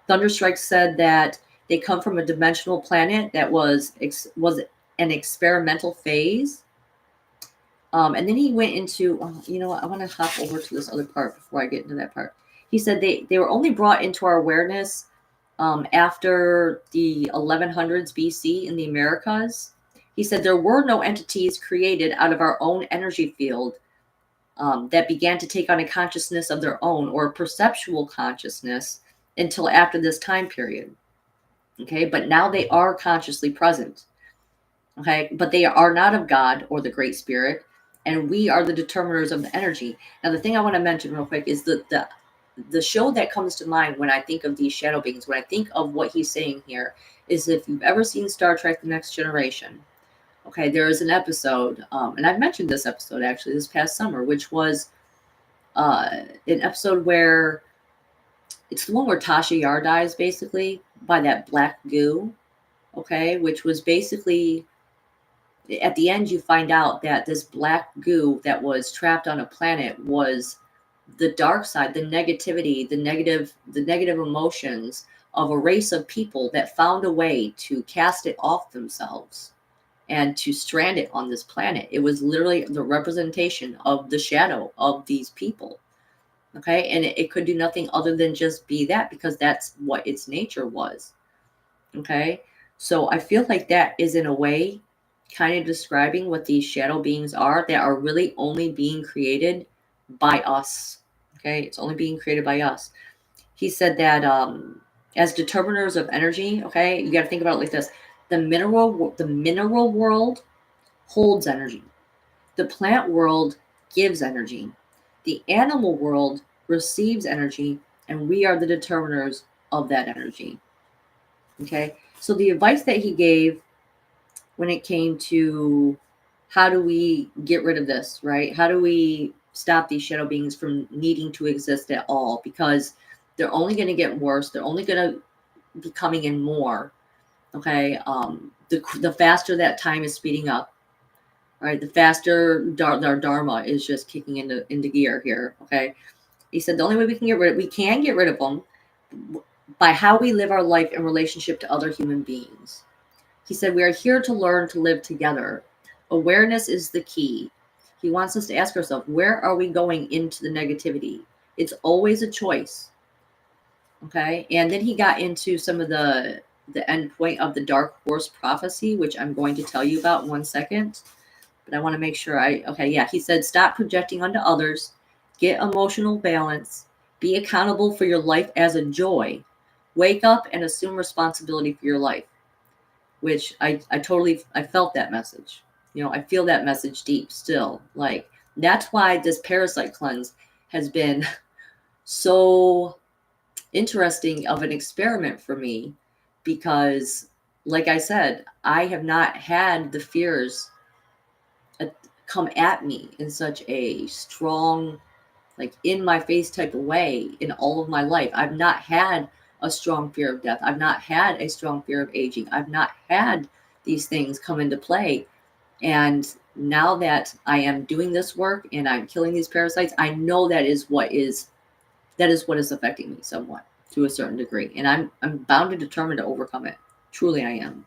Thunderstrike said that they come from a dimensional planet that was an experimental phase. And then he went into, you know what, I want to hop over to this other part before I get into that part. He said they were only brought into our awareness after the 1100s BC in the Americas. He said there were no entities created out of our own energy field that began to take on a consciousness of their own, or perceptual consciousness, until after this time period. Okay, but now they are consciously present. Okay, but they are not of God or the Great Spirit, and we are the determiners of the energy. Now, the thing I want to mention real quick is the show that comes to mind when I think of these shadow beings, when I think of what he's saying here, is if you've ever seen Star Trek: The Next Generation. Okay, there is an episode, and I've mentioned this episode actually this past summer, which was an episode where it's the one where Tasha Yar dies, basically, by that black goo. Okay, which was basically, at the end, you find out that this black goo that was trapped on a planet was the dark side, the negativity, the negative emotions of a race of people that found a way to cast it off themselves and to strand it on this planet. It was literally the representation of the shadow of these people. Okay. And it could do nothing other than just be that, because that's what its nature was. Okay. So I feel like that is, in a way, kind of describing what these shadow beings are, that are really only being created by us. Okay. It's only being created by us. He said that as determiners of energy, okay, you got to think about it like this. The mineral world holds energy. The plant world gives energy. The animal world receives energy, and we are the determiners of that energy. Okay. So the advice that he gave when it came to how do we get rid of this, right? How do we stop these shadow beings from needing to exist at all? Because they're only going to get worse. They're only going to be coming in more. Okay. The faster that time is speeding up, right? The faster our dharma is just kicking into gear here. Okay. He said the only way we can get rid of them by how we live our life in relationship to other human beings. He said, we are here to learn to live together. Awareness is the key. He wants us to ask ourselves, where are we going into the negativity? It's always a choice. Okay. And then he got into some of the end point of the dark horse prophecy, which I'm going to tell you about in 1 second. But I want to make sure he said, stop projecting onto others, get emotional balance, be accountable for your life as a joy, wake up and assume responsibility for your life, which I felt that message. You know, I feel that message deep still. Like, that's why this parasite cleanse has been so interesting of an experiment for me, because, like I said, I have not had the fears come at me in such a strong, like, in my face type of way in all of my life. I've not had a strong fear of death. I've not had a strong fear of aging. I've not had these things come into play. And now that I am doing this work and I'm killing these parasites, I know that is what is affecting me somewhat, to a certain degree. And I'm bound and determined to overcome it. Truly I am.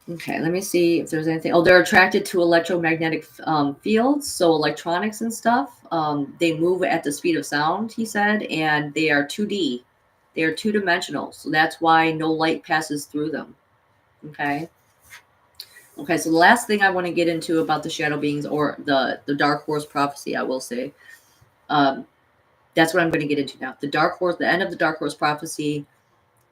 Okay, let me see if there's anything. Oh, they're attracted to electromagnetic fields, so electronics and stuff. They move at the speed of sound, he said, and they are 2D. They are two-dimensional, so that's why no light passes through them. Okay. Okay, so the last thing I want to get into about the shadow beings or the dark horse prophecy, I will say, that's what I'm going to get into now. The dark horse, the end of the dark horse prophecy,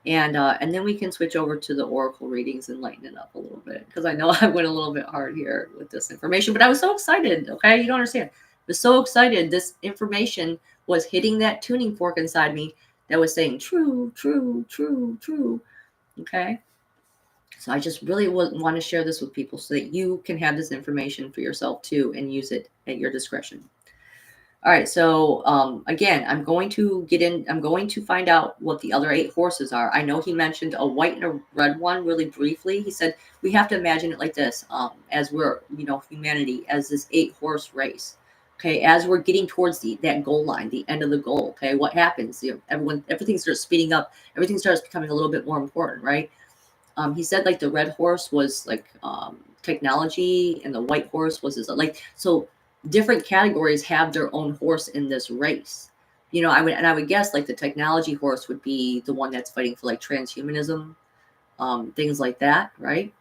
and then we can switch over to the oracle readings and lighten it up a little bit, because I know I went a little bit hard here with this information, but I was so excited. Okay, you don't understand. I was so excited. This information was hitting that tuning fork inside me that was saying true, true, true, true. Okay. So I just really want to share this with people so that you can have this information for yourself too and use it at your discretion. All right, so again, I'm going to find out what the other 8 horses are. I know he mentioned a white and a red one really briefly. He said we have to imagine it like this, as we're, humanity, as this 8-horse race. Okay, as we're getting towards that goal line, the end of the goal. Okay, what happens? Everything starts speeding up. Everything starts becoming a little bit more important, right? He said like the red horse was like technology, and the white horse was his, like, so different categories have their own horse in this race. I would guess like the technology horse would be the one that's fighting for like transhumanism, things like that, right?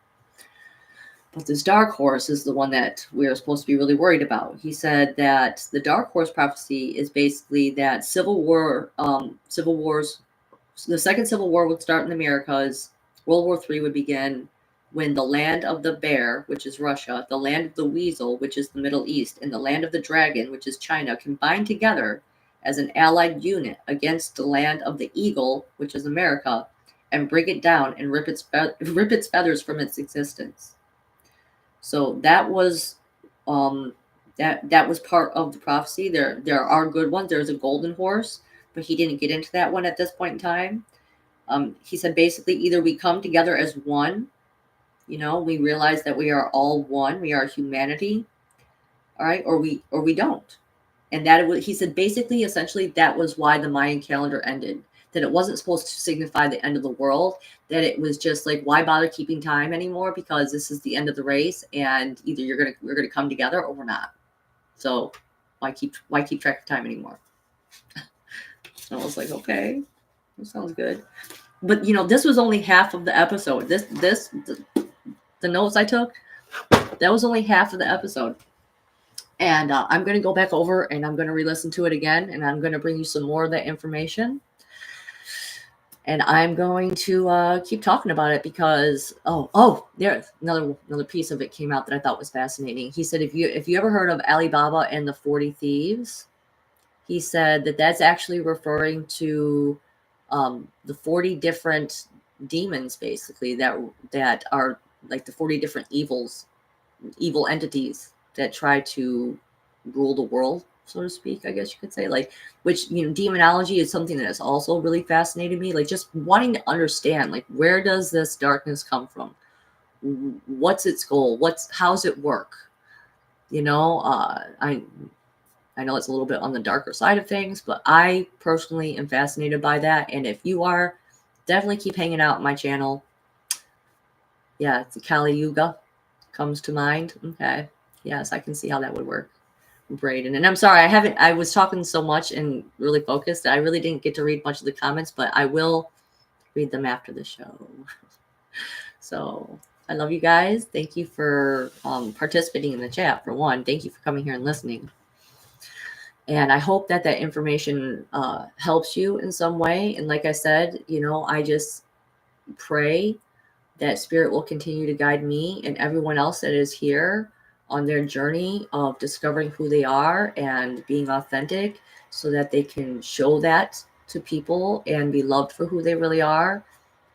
But this dark horse is the one that we're supposed to be really worried about. He said that the dark horse prophecy is basically that civil wars. So the second Civil War would start in the Americas. World War III would begin when the land of the bear, which is Russia, the land of the weasel, which is the Middle East, and the land of the dragon, which is China, combine together as an allied unit against the land of the eagle, which is America, and bring it down and rip its feathers from its existence. So that was that was part of the prophecy. There are good ones. There's a golden horse, but he didn't get into that one at this point in time. He said basically either we come together as one, we realize that we are all one, we are humanity, all right, or we don't. And he said basically, essentially, that was why the Mayan calendar ended. That it wasn't supposed to signify the end of the world. That it was just like, why bother keeping time anymore? Because this is the end of the race, and either we're gonna come together or we're not. So why keep track of time anymore? So I was like, okay, that sounds good. But this was only half of the episode. The notes I took, that was only half of the episode. And I'm going to go back over and I'm going to re-listen to it again, and I'm going to bring you some more of that information. And I'm going to keep talking about it because there's another piece of it came out that I thought was fascinating. He said if you ever heard of Alibaba and the 40 Thieves, he said that's actually referring to the 40 different demons, basically, that are like the 40 different evil entities that try to rule the world, so to speak, I guess you could say. Like, which, demonology is something that has also really fascinated me, like just wanting to understand, like, where does this darkness come from? What's its goal? How's it work? I know it's a little bit on the darker side of things, but I personally am fascinated by that. And if you are, definitely keep hanging out on my channel. Yeah, it's the Kali Yuga comes to mind. Okay. Yes, I can see how that would work. Braden. And I'm sorry, I was talking so much and really focused. I really didn't get to read much of the comments, but I will read them after the show. So I love you guys. Thank you for participating in the chat, for one. Thank you for coming here and listening. And I hope that information helps you in some way. And like I said, I just pray that Spirit will continue to guide me and everyone else that is here on their journey of discovering who they are and being authentic, so that they can show that to people and be loved for who they really are.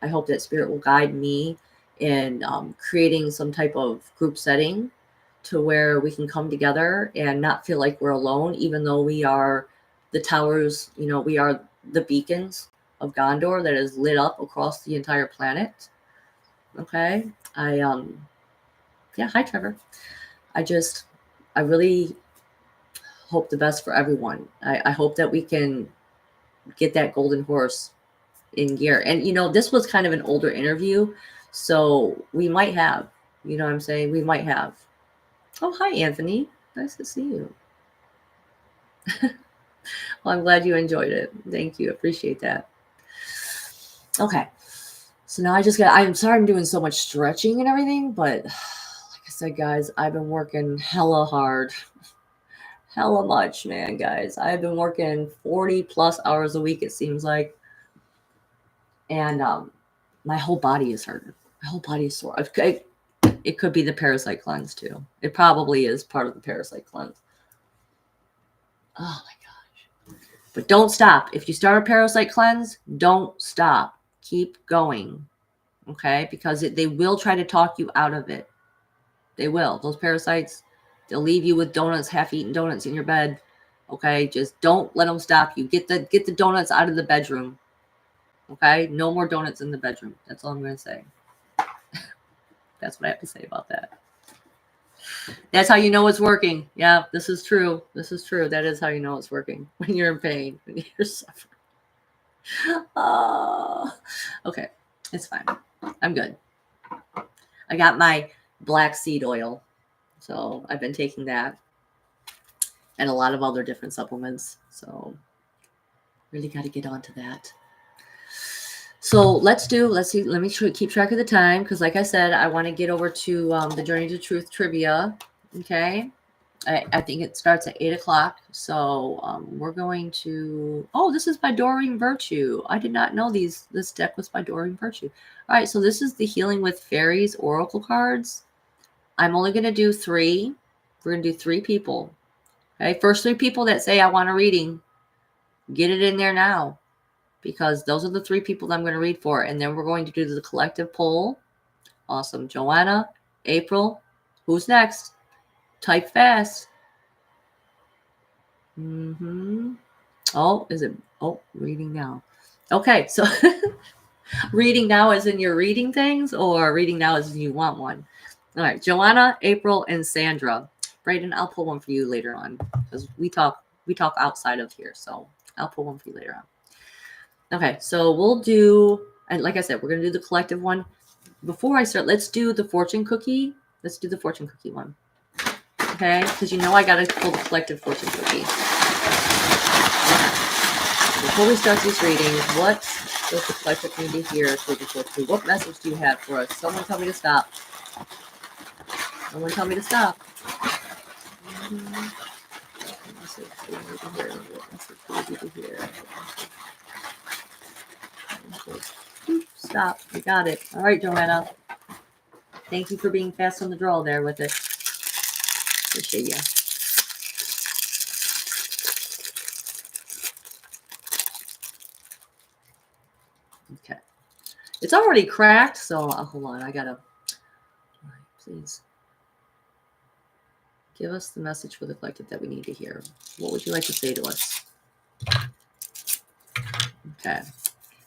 I hope that Spirit will guide me in creating some type of group setting to where we can come together and not feel like we're alone, even though we are the towers, we are the beacons of Gondor that is lit up across the entire planet. Okay. Hi, Trevor. I really hope the best for everyone. I hope that we can get that golden horse in gear. And, this was kind of an older interview, so we might have, what I'm saying? We might have. Oh, hi, Anthony. Nice to see you. Well, I'm glad you enjoyed it. Thank you. Appreciate that. Okay. So now I'm sorry I'm doing so much stretching and everything, but said, guys, I've been working hella hard. Hella much, man, guys. I've been working 40 plus hours a week, it seems like. And my whole body is hurting. My whole body is sore. It could be the Parasite Cleanse, too. It probably is part of the Parasite Cleanse. Oh, my gosh. But don't stop. If you start a Parasite Cleanse, don't stop. Keep going. Okay? Because they will try to talk you out of it. They will. Those parasites, they'll leave you with donuts, half-eaten donuts in your bed. Okay? Just don't let them stop you. Get the donuts out of the bedroom. Okay? No more donuts in the bedroom. That's all I'm going to say. That's what I have to say about that. That's how you know it's working. Yeah, this is true. This is true. That is how you know it's working. When you're in pain. When you're suffering. Oh. Okay. It's fine. I'm good. I got my black seed oil. So I've been taking that. And a lot of other different supplements. So really got to get onto that. So let me keep track of the time. Because like I said, I want to get over to the Journey to Truth trivia. Okay. I think it starts at 8 o'clock. So we're going to, oh, this is by Doreen Virtue. I did not know this deck was by Doreen Virtue. All right. So this is the Healing with Fairies Oracle cards. I'm only going to do 3. We're going to do 3 people. Okay. First 3 people that say I want a reading, get it in there now. Because those are the 3 people that I'm going to read for. And then we're going to do the collective poll. Awesome. Joanna, April, who's next? Type fast. Oh, is it? Oh, reading now. Okay, so reading now is in you're reading things, or reading now is in you want one. All right, Joanna, April, and Sandra. Brayden, I'll pull one for you later on because we talk outside of here, so I'll pull one for you later on. Okay, so we'll do, and like I said, we're gonna do the collective one. Before I start, let's do the fortune cookie. Let's do the fortune cookie one. Okay, because you know I gotta pull the collective fortune cookie. Before we start these readings, what does the collective need to hear for the fortune? What message do you have for us? Someone tell me to stop. Someone tell me to stop. Stop. You got it. All right, Joanna. Thank you for being fast on the draw there with it. Appreciate you. Okay. It's already cracked, so hold on. I gotta. All right, please. Give us the message for the collective that we need to hear. What would you like to say to us? Okay.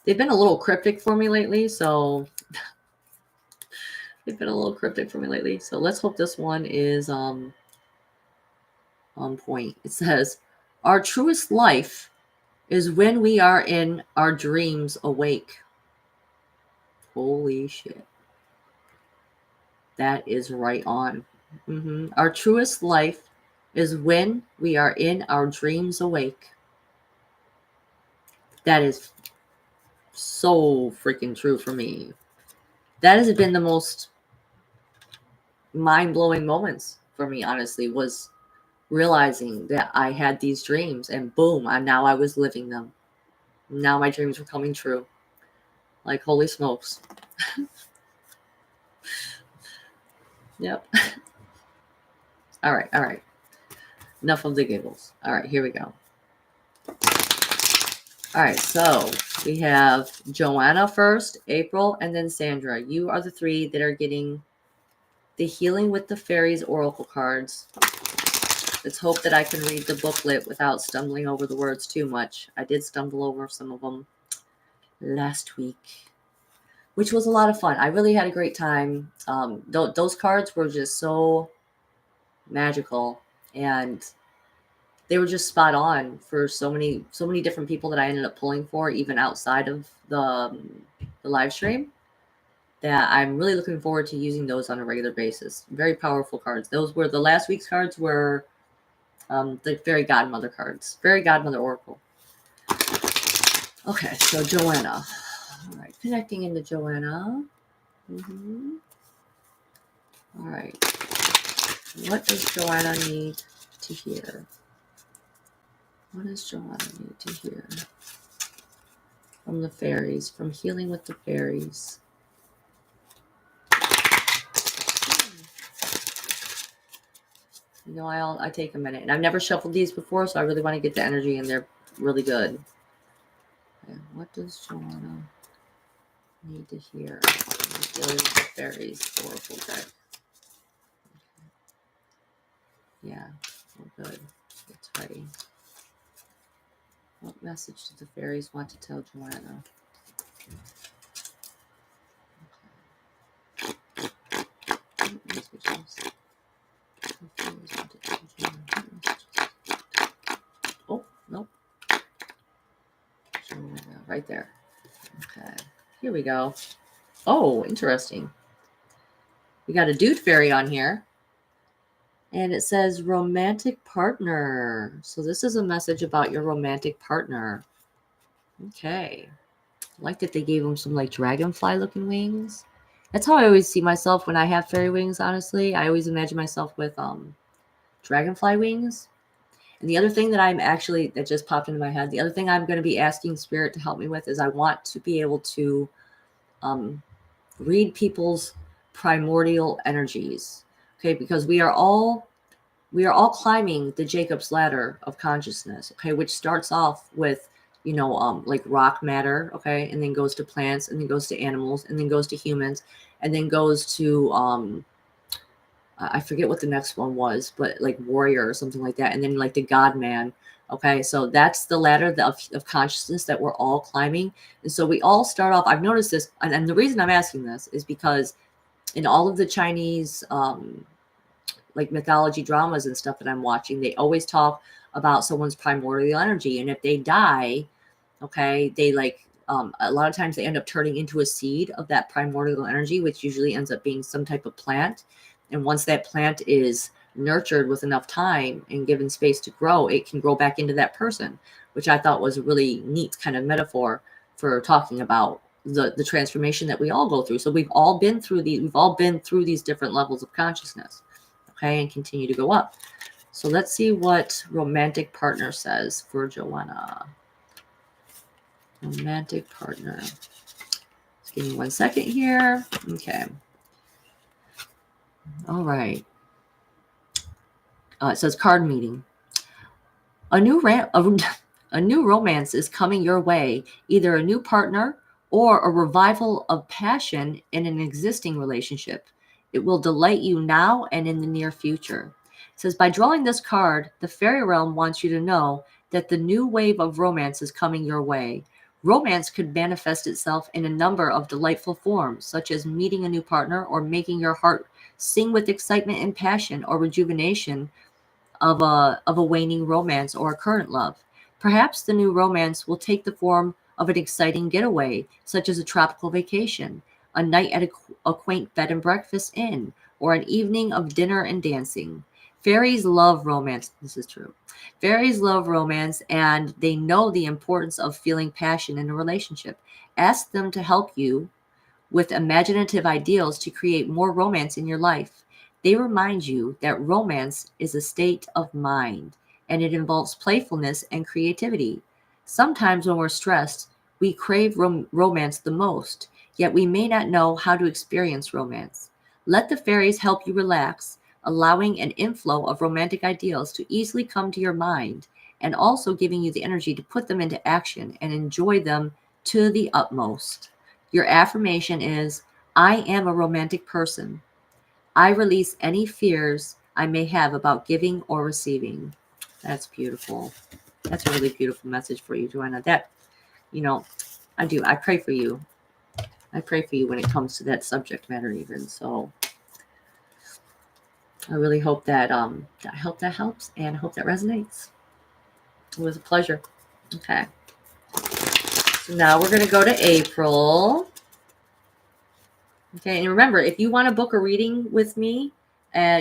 They've been a little cryptic for me lately, so so let's hope this one is on point. It says, our truest life is when we are in our dreams awake. Holy shit. That is right on. Our truest life is when we are in our dreams awake. That is so freaking true for me. That has been the most mind-blowing moments for me, honestly, was realizing that I had these dreams and boom, now I was living them. Now my dreams were coming true. Like, holy smokes. Yep. All right. Enough of the giggles. All right, here we go. All right, so we have Joanna first, April, and then Sandra. You are the 3 that are getting the Healing with the Fairies Oracle cards. Let's hope that I can read the booklet without stumbling over the words too much. I did stumble over some of them last week, which was a lot of fun. I really had a great time. Those cards were just so magical, and they were just spot on for so many different people that I ended up pulling for, even outside of the live stream, that I'm really looking forward to using those on a regular basis. Very powerful cards. Those were the last week's cards were the Fairy Godmother cards. Fairy Godmother Oracle. Okay, so Joanna. All right, connecting into Joanna. All right. What does Joanna need to hear? What does Joanna need to hear from the fairies, from healing with the fairies? You know, I take a minute, and I've never shuffled these before, so I really want to get the energy, and they're really good. Okay, what does Joanna need to hear from healing with the fairies? Oracle deck. Yeah, oh good. It's ready. What message do the fairies want to tell Joanna? What messages the fairies want to tell Joanna? What messages? Oh, nope. Joanna, right there. Okay, here we go. Oh, interesting. We got a dude fairy on here. And it says romantic partner. So this is a message about your romantic partner. Okay. I like that they gave him some like dragonfly looking wings. That's how I always see myself when I have fairy wings, honestly. I always imagine myself with dragonfly wings. And the other thing that just popped into my head, the other thing I'm going to be asking Spirit to help me with is I want to be able to read people's primordial energies. Okay, because we are all climbing the Jacob's ladder of consciousness, okay, which starts off with, like rock matter, okay, and then goes to plants, and then goes to animals, and then goes to humans, and then goes to, I forget what the next one was, but like warrior or something like that, and then like the God man, okay, so that's the ladder of consciousness that we're all climbing, and so we all start off, I've noticed this, and the reason I'm asking this is because in all of the Chinese, like mythology dramas and stuff that I'm watching, they always talk about someone's primordial energy. And if they die, okay, they like, a lot of times they end up turning into a seed of that primordial energy, which usually ends up being some type of plant. And once that plant is nurtured with enough time and given space to grow, it can grow back into that person, which I thought was a really neat kind of metaphor for talking about the transformation that we all go through. So we've all been through these different levels of consciousness. Okay, and continue to go up. So let's see what romantic partner says for Joanna. Romantic partner. Just give me 1 second here. Okay. All right. It says card meeting. A new romance is coming your way, either a new partner or a revival of passion in an existing relationship. It will delight you now and in the near future. It says, by drawing this card, the fairy realm wants you to know that the new wave of romance is coming your way. Romance could manifest itself in a number of delightful forms, such as meeting a new partner or making your heart sing with excitement and passion or rejuvenation of a waning romance or a current love. Perhaps the new romance will take the form of an exciting getaway, such as a tropical vacation, a night at a quaint bed and breakfast inn, or an evening of dinner and dancing. Fairies love romance. This is true. Fairies love romance, and they know the importance of feeling passion in a relationship. Ask them to help you with imaginative ideals to create more romance in your life. They remind you that romance is a state of mind and it involves playfulness and creativity. Sometimes when we're stressed, we crave romance the most, yet we may not know how to experience romance. Let the fairies help you relax, allowing an inflow of romantic ideals to easily come to your mind and also giving you the energy to put them into action and enjoy them to the utmost. Your affirmation is, I am a romantic person. I release any fears I may have about giving or receiving. That's beautiful. That's a really beautiful message for you, Joanna. That, I do. I pray for you. I pray for you when it comes to that subject matter even. So I really hope that I hope that helps and I hope that resonates. It was a pleasure. Okay. So now we're going to go to April. Okay, and remember, if you want to book a reading with me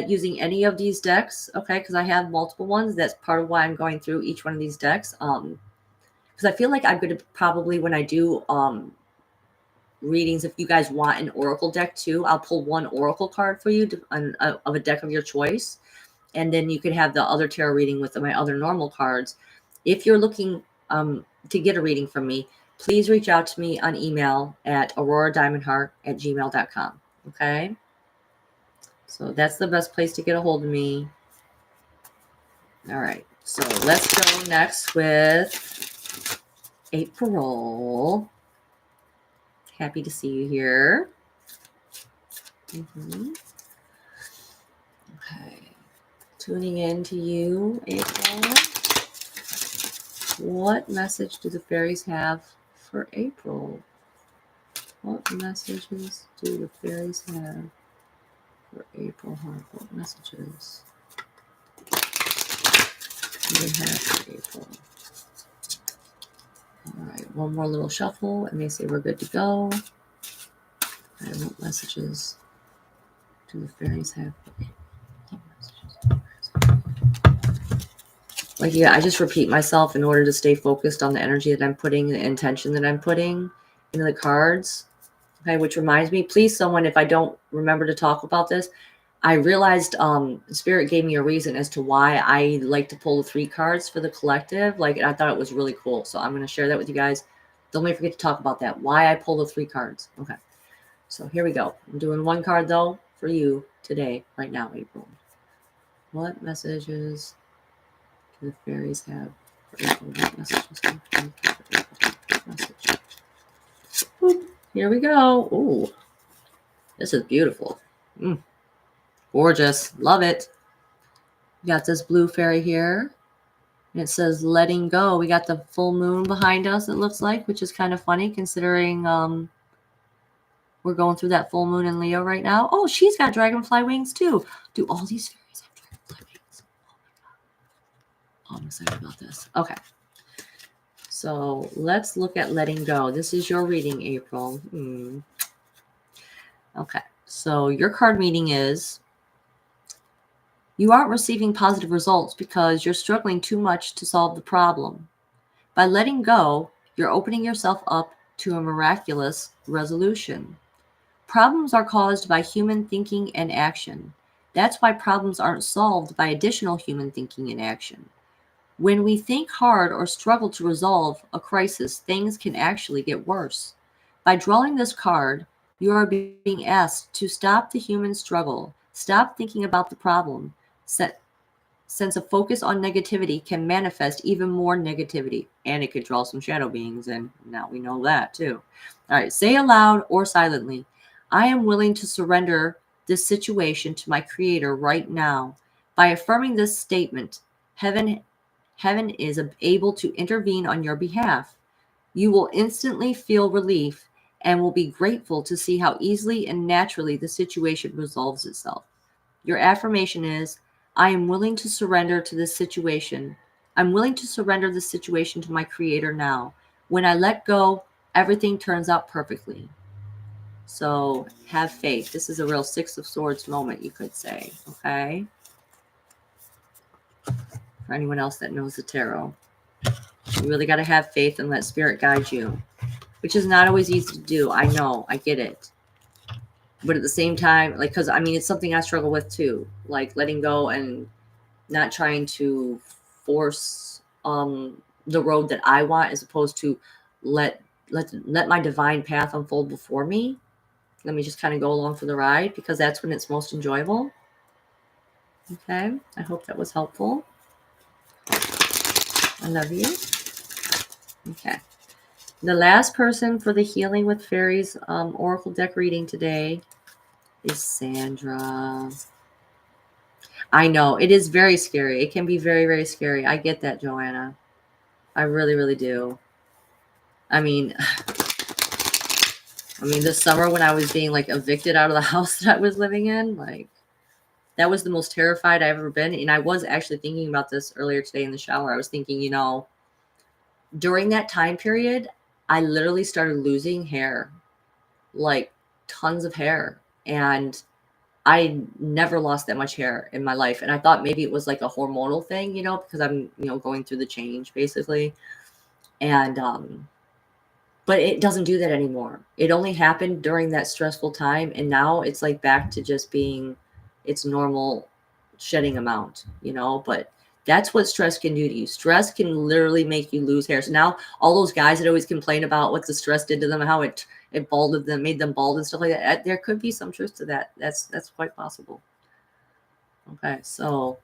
using any of these decks, okay, because I have multiple ones, that's part of why I'm going through each one of these decks. Because I feel like I'm going to probably, when I do readings. If you guys want an oracle deck too, I'll pull one oracle card for you of a deck of your choice. And then you could have the other tarot reading with my other normal cards. If you're looking to get a reading from me, please reach out to me on email at auroradiamondheart@gmail.com. Okay? So that's the best place to get a hold of me. All right. So let's go next with April. Happy to see you here. Okay. Tuning in to you, April. What message do the fairies have for April? What messages do the fairies have for April? What messages do they have for April? All right, one more little shuffle, and they say we're good to go. All right, what messages do the fairies have for April? Like, yeah, I just repeat myself in order to stay focused on the energy that I'm putting, the intention that I'm putting into the cards. Okay, which reminds me, please, someone, if I don't remember to talk about this, I realized Spirit gave me a reason as to why I like to pull the 3 cards for the collective. Like, I thought it was really cool. So I'm going to share that with you guys. Don't let me forget to talk about that. Why I pull the 3 cards. Okay. So here we go. I'm doing 1 card, though, for you today, right now, April. What messages do the fairies have for April? What messages do the fairies have for April? What message? Boop. Here we go. Ooh. This is beautiful. Gorgeous. Love it. We got this blue fairy here. And it says letting go. We got the full moon behind us, it looks like, which is kind of funny considering we're going through that full moon in Leo right now. Oh, she's got dragonfly wings too. Do all these fairies have dragonfly wings? Oh my God. Oh, I'm excited about this. Okay. So let's look at letting go. This is your reading, April. Okay. So your card meaning is you aren't receiving positive results because you're struggling too much to solve the problem. By letting go, you're opening yourself up to a miraculous resolution. Problems are caused by human thinking and action. That's why problems aren't solved by additional human thinking and action. When we think hard or struggle to resolve a crisis, things can actually get worse. By drawing this card, you are being asked to stop the human struggle, stop thinking about the problem, since a focus on negativity can manifest even more negativity, and it could draw some shadow beings, and now we know that too. All right, say aloud or silently, I am willing to surrender this situation to my Creator right now. By affirming this statement, heaven is able to intervene on your behalf. You will instantly feel relief and will be grateful to see how easily and naturally the situation resolves itself. Your affirmation is, I am willing to surrender to this situation. I'm willing to surrender this situation to my Creator now. When I let go, everything turns out perfectly. So have faith. This is a real 6 of Swords moment, you could say. Okay? For anyone else that knows the tarot. You really got to have faith and let Spirit guide you, which is not always easy to do. I know. I get it. But at the same time, like, because I mean, it's something I struggle with too, like letting go and not trying to force the road that I want, as opposed to let my divine path unfold before me. Let me just kind of go along for the ride, because that's when it's most enjoyable. Okay, I hope that was helpful. I love you. Okay, the last person for the Healing with Fairies Oracle deck reading today is Sandra. I know, it is very scary. It can be very, very scary. I get that, Joanna. I really, really do. I mean, this summer when I was being like evicted out of the house that I was living in, like, that was the most terrified I've ever been. And I was actually thinking about this earlier today in the shower. I was thinking, during that time period, I literally started losing hair, like tons of hair. And I never lost that much hair in my life. And I thought maybe it was like a hormonal thing, because I'm, going through the change basically. And But it doesn't do that anymore. It only happened during that stressful time, and now it's like back to just being its normal shedding amount, you know. But that's what stress can do to you. Stress can literally make you lose hair. So now all those guys that always complain about what the stress did to them, how it balded them, made them bald and stuff like that, there could be some truth to that. That's quite possible. Okay, so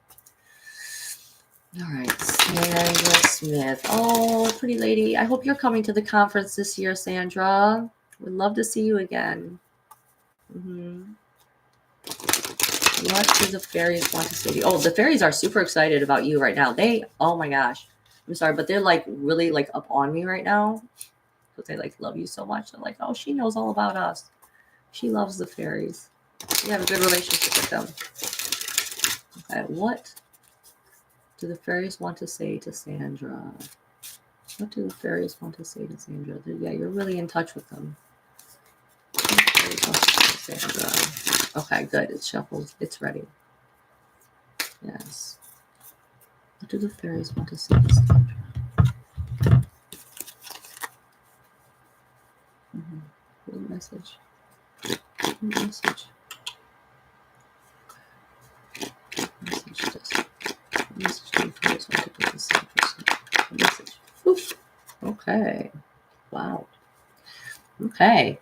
all right, Sandra Smith. Oh, pretty lady. I hope you're coming to the conference this year, Sandra. Would love to see you again. What do the fairies want to say to you? Oh, the fairies are super excited about you right now. Oh my gosh. I'm sorry, but they're like really like up on me right now because they like love you so much. They're like, oh, she knows all about us. She loves the fairies. We have a good relationship with them. Okay, what do the fairies want to say to Sandra? What do the fairies want to say to Sandra? Yeah, you're really in touch with them. Sandra. Okay, good. It's shuffled. It's ready. Yes. What do the fairies want to say to Sandra? What message? What message? Message this. What message do the fairies want to put this in? Message. Oof. Okay. Wow. Okay.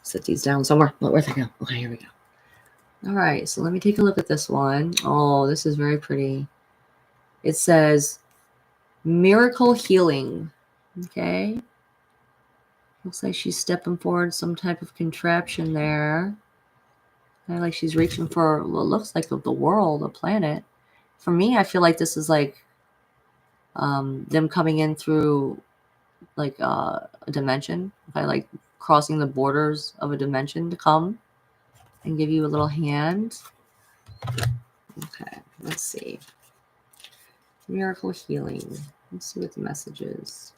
Set these down somewhere. Where'd they go? Okay, here we go. All right, so let me take a look at this one. Oh, this is very pretty. It says miracle healing. Okay. Looks like she's stepping forward some type of contraption there. Kind of like she's reaching for what looks like the world, the planet. For me, I feel like this is like them coming in through like a dimension. If I like crossing the borders of a dimension to come and give you a little hand. Okay, let's see. Miracle healing. Let's see what the message is.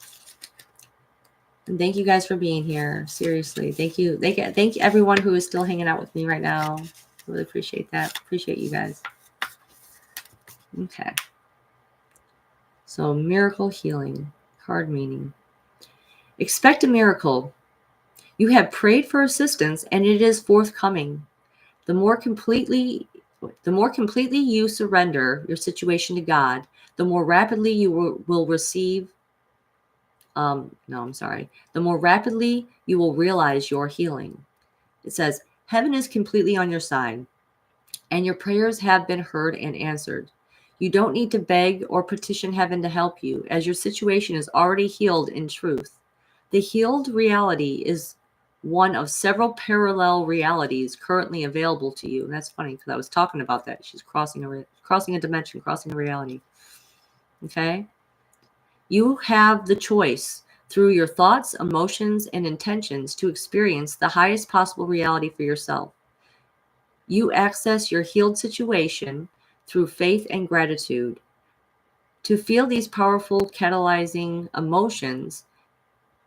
And thank you guys for being here. Seriously, thank you. Thank everyone who is still hanging out with me right now. I really appreciate that. Appreciate you guys. Okay. So miracle healing. Card meaning. Expect a miracle. You have prayed for assistance and it is forthcoming. The more completely you surrender your situation to God, the more rapidly you will receive. The more rapidly you will realize your healing. It says, heaven is completely on your side, and your prayers have been heard and answered. You don't need to beg or petition heaven to help you, as your situation is already healed in truth. The healed reality is one of several parallel realities currently available to you. And that's funny because I was talking about that. She's crossing a dimension, crossing a reality. Okay? You have the choice through your thoughts, emotions, and intentions to experience the highest possible reality for yourself. You access your healed situation through faith and gratitude. To feel these powerful catalyzing emotions,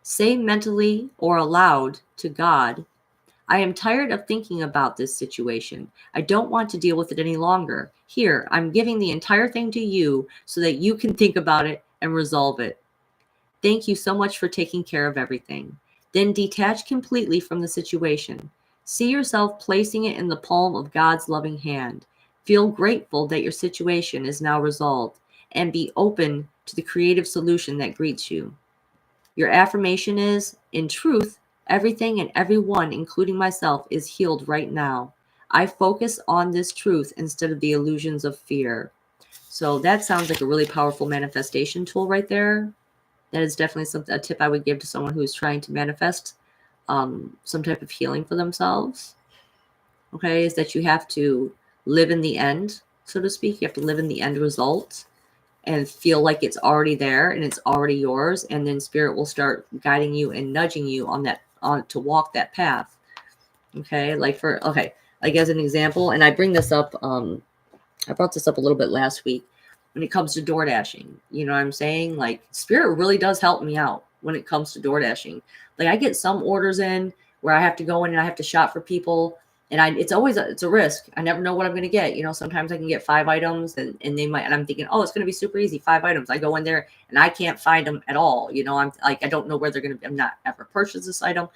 say mentally or aloud to God, I am tired of thinking about this situation. I don't want to deal with it any longer. Here, I'm giving the entire thing to you so that you can think about it and resolve it. Thank you so much for taking care of everything. Then detach completely from the situation. See yourself placing it in the palm of God's loving hand. Feel grateful that your situation is now resolved and be open to the creative solution that greets you. Your affirmation is, in truth, everything and everyone, including myself, is healed right now. I focus on this truth instead of the illusions of fear. So that sounds like a really powerful manifestation tool right there. That is definitely a tip I would give to someone who is trying to manifest some type of healing for themselves. Okay, is that you have to live in the end, so to speak. You have to live in the end result and feel like it's already there and it's already yours. And then spirit will start guiding you and nudging you on to walk that path. Okay, like as an example, and I bring this up, I brought this up a little bit last week. When it comes to door dashing, you know what I'm saying? Like spirit really does help me out when it comes to door dashing. Like I get some orders in where I have to go in and I have to shop for people And it's always it's a risk. I never know what I'm going to get. Sometimes I can get 5 items and they might, and I'm thinking, oh, it's going to be super easy. 5 items. I go in there and I can't find them at all. I'm like, I don't know where they're going to be. I'm not ever purchased this item.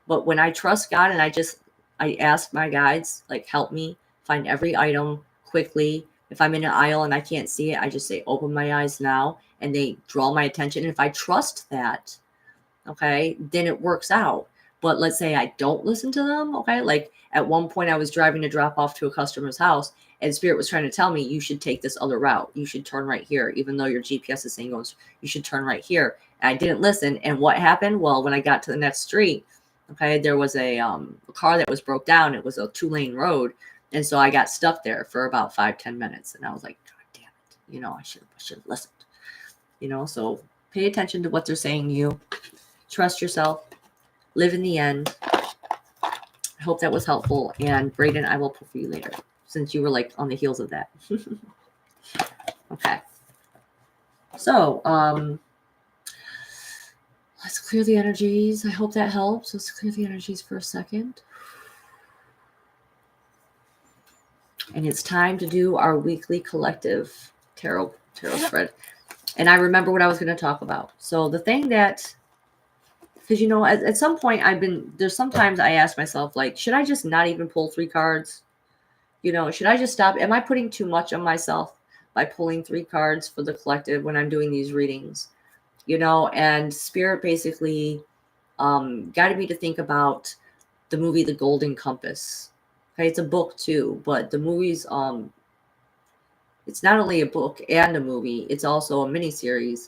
But when I trust God and I ask my guides, like, help me find every item quickly. If I'm in an aisle and I can't see it, I just say, open my eyes now. And they draw my attention. And if I trust that, okay, then it works out. But let's say I don't listen to them, okay? Like at one point I was driving to drop off to a customer's house and Spirit was trying to tell me, you should take this other route. You should turn right here, even though your GPS is saying, you should turn right here. And I didn't listen. And what happened? Well, when I got to the next street, okay, there was a car that was broke down. It was a 2-lane road. And so I got stuck there for about 5-10 minutes. And I was like, God damn it. I should have listened. So pay attention to what they're saying to you. Trust yourself. Live in the end. I hope that was helpful. And Brayden, I will pull for you later, since you were like on the heels of that. Okay. So, let's clear the energies. I hope that helps. Let's clear the energies for a second. And it's time to do our weekly collective tarot spread. And I remember what I was going to talk about. So the thing that, because, at some point there's sometimes I ask myself, like, should I just not even pull 3 cards? Should I just stop? Am I putting too much on myself by pulling 3 cards for the collective when I'm doing these readings? And Spirit basically guided me to think about the movie The Golden Compass. Okay, it's a book too, but the movie's it's not only a book and a movie, it's also a miniseries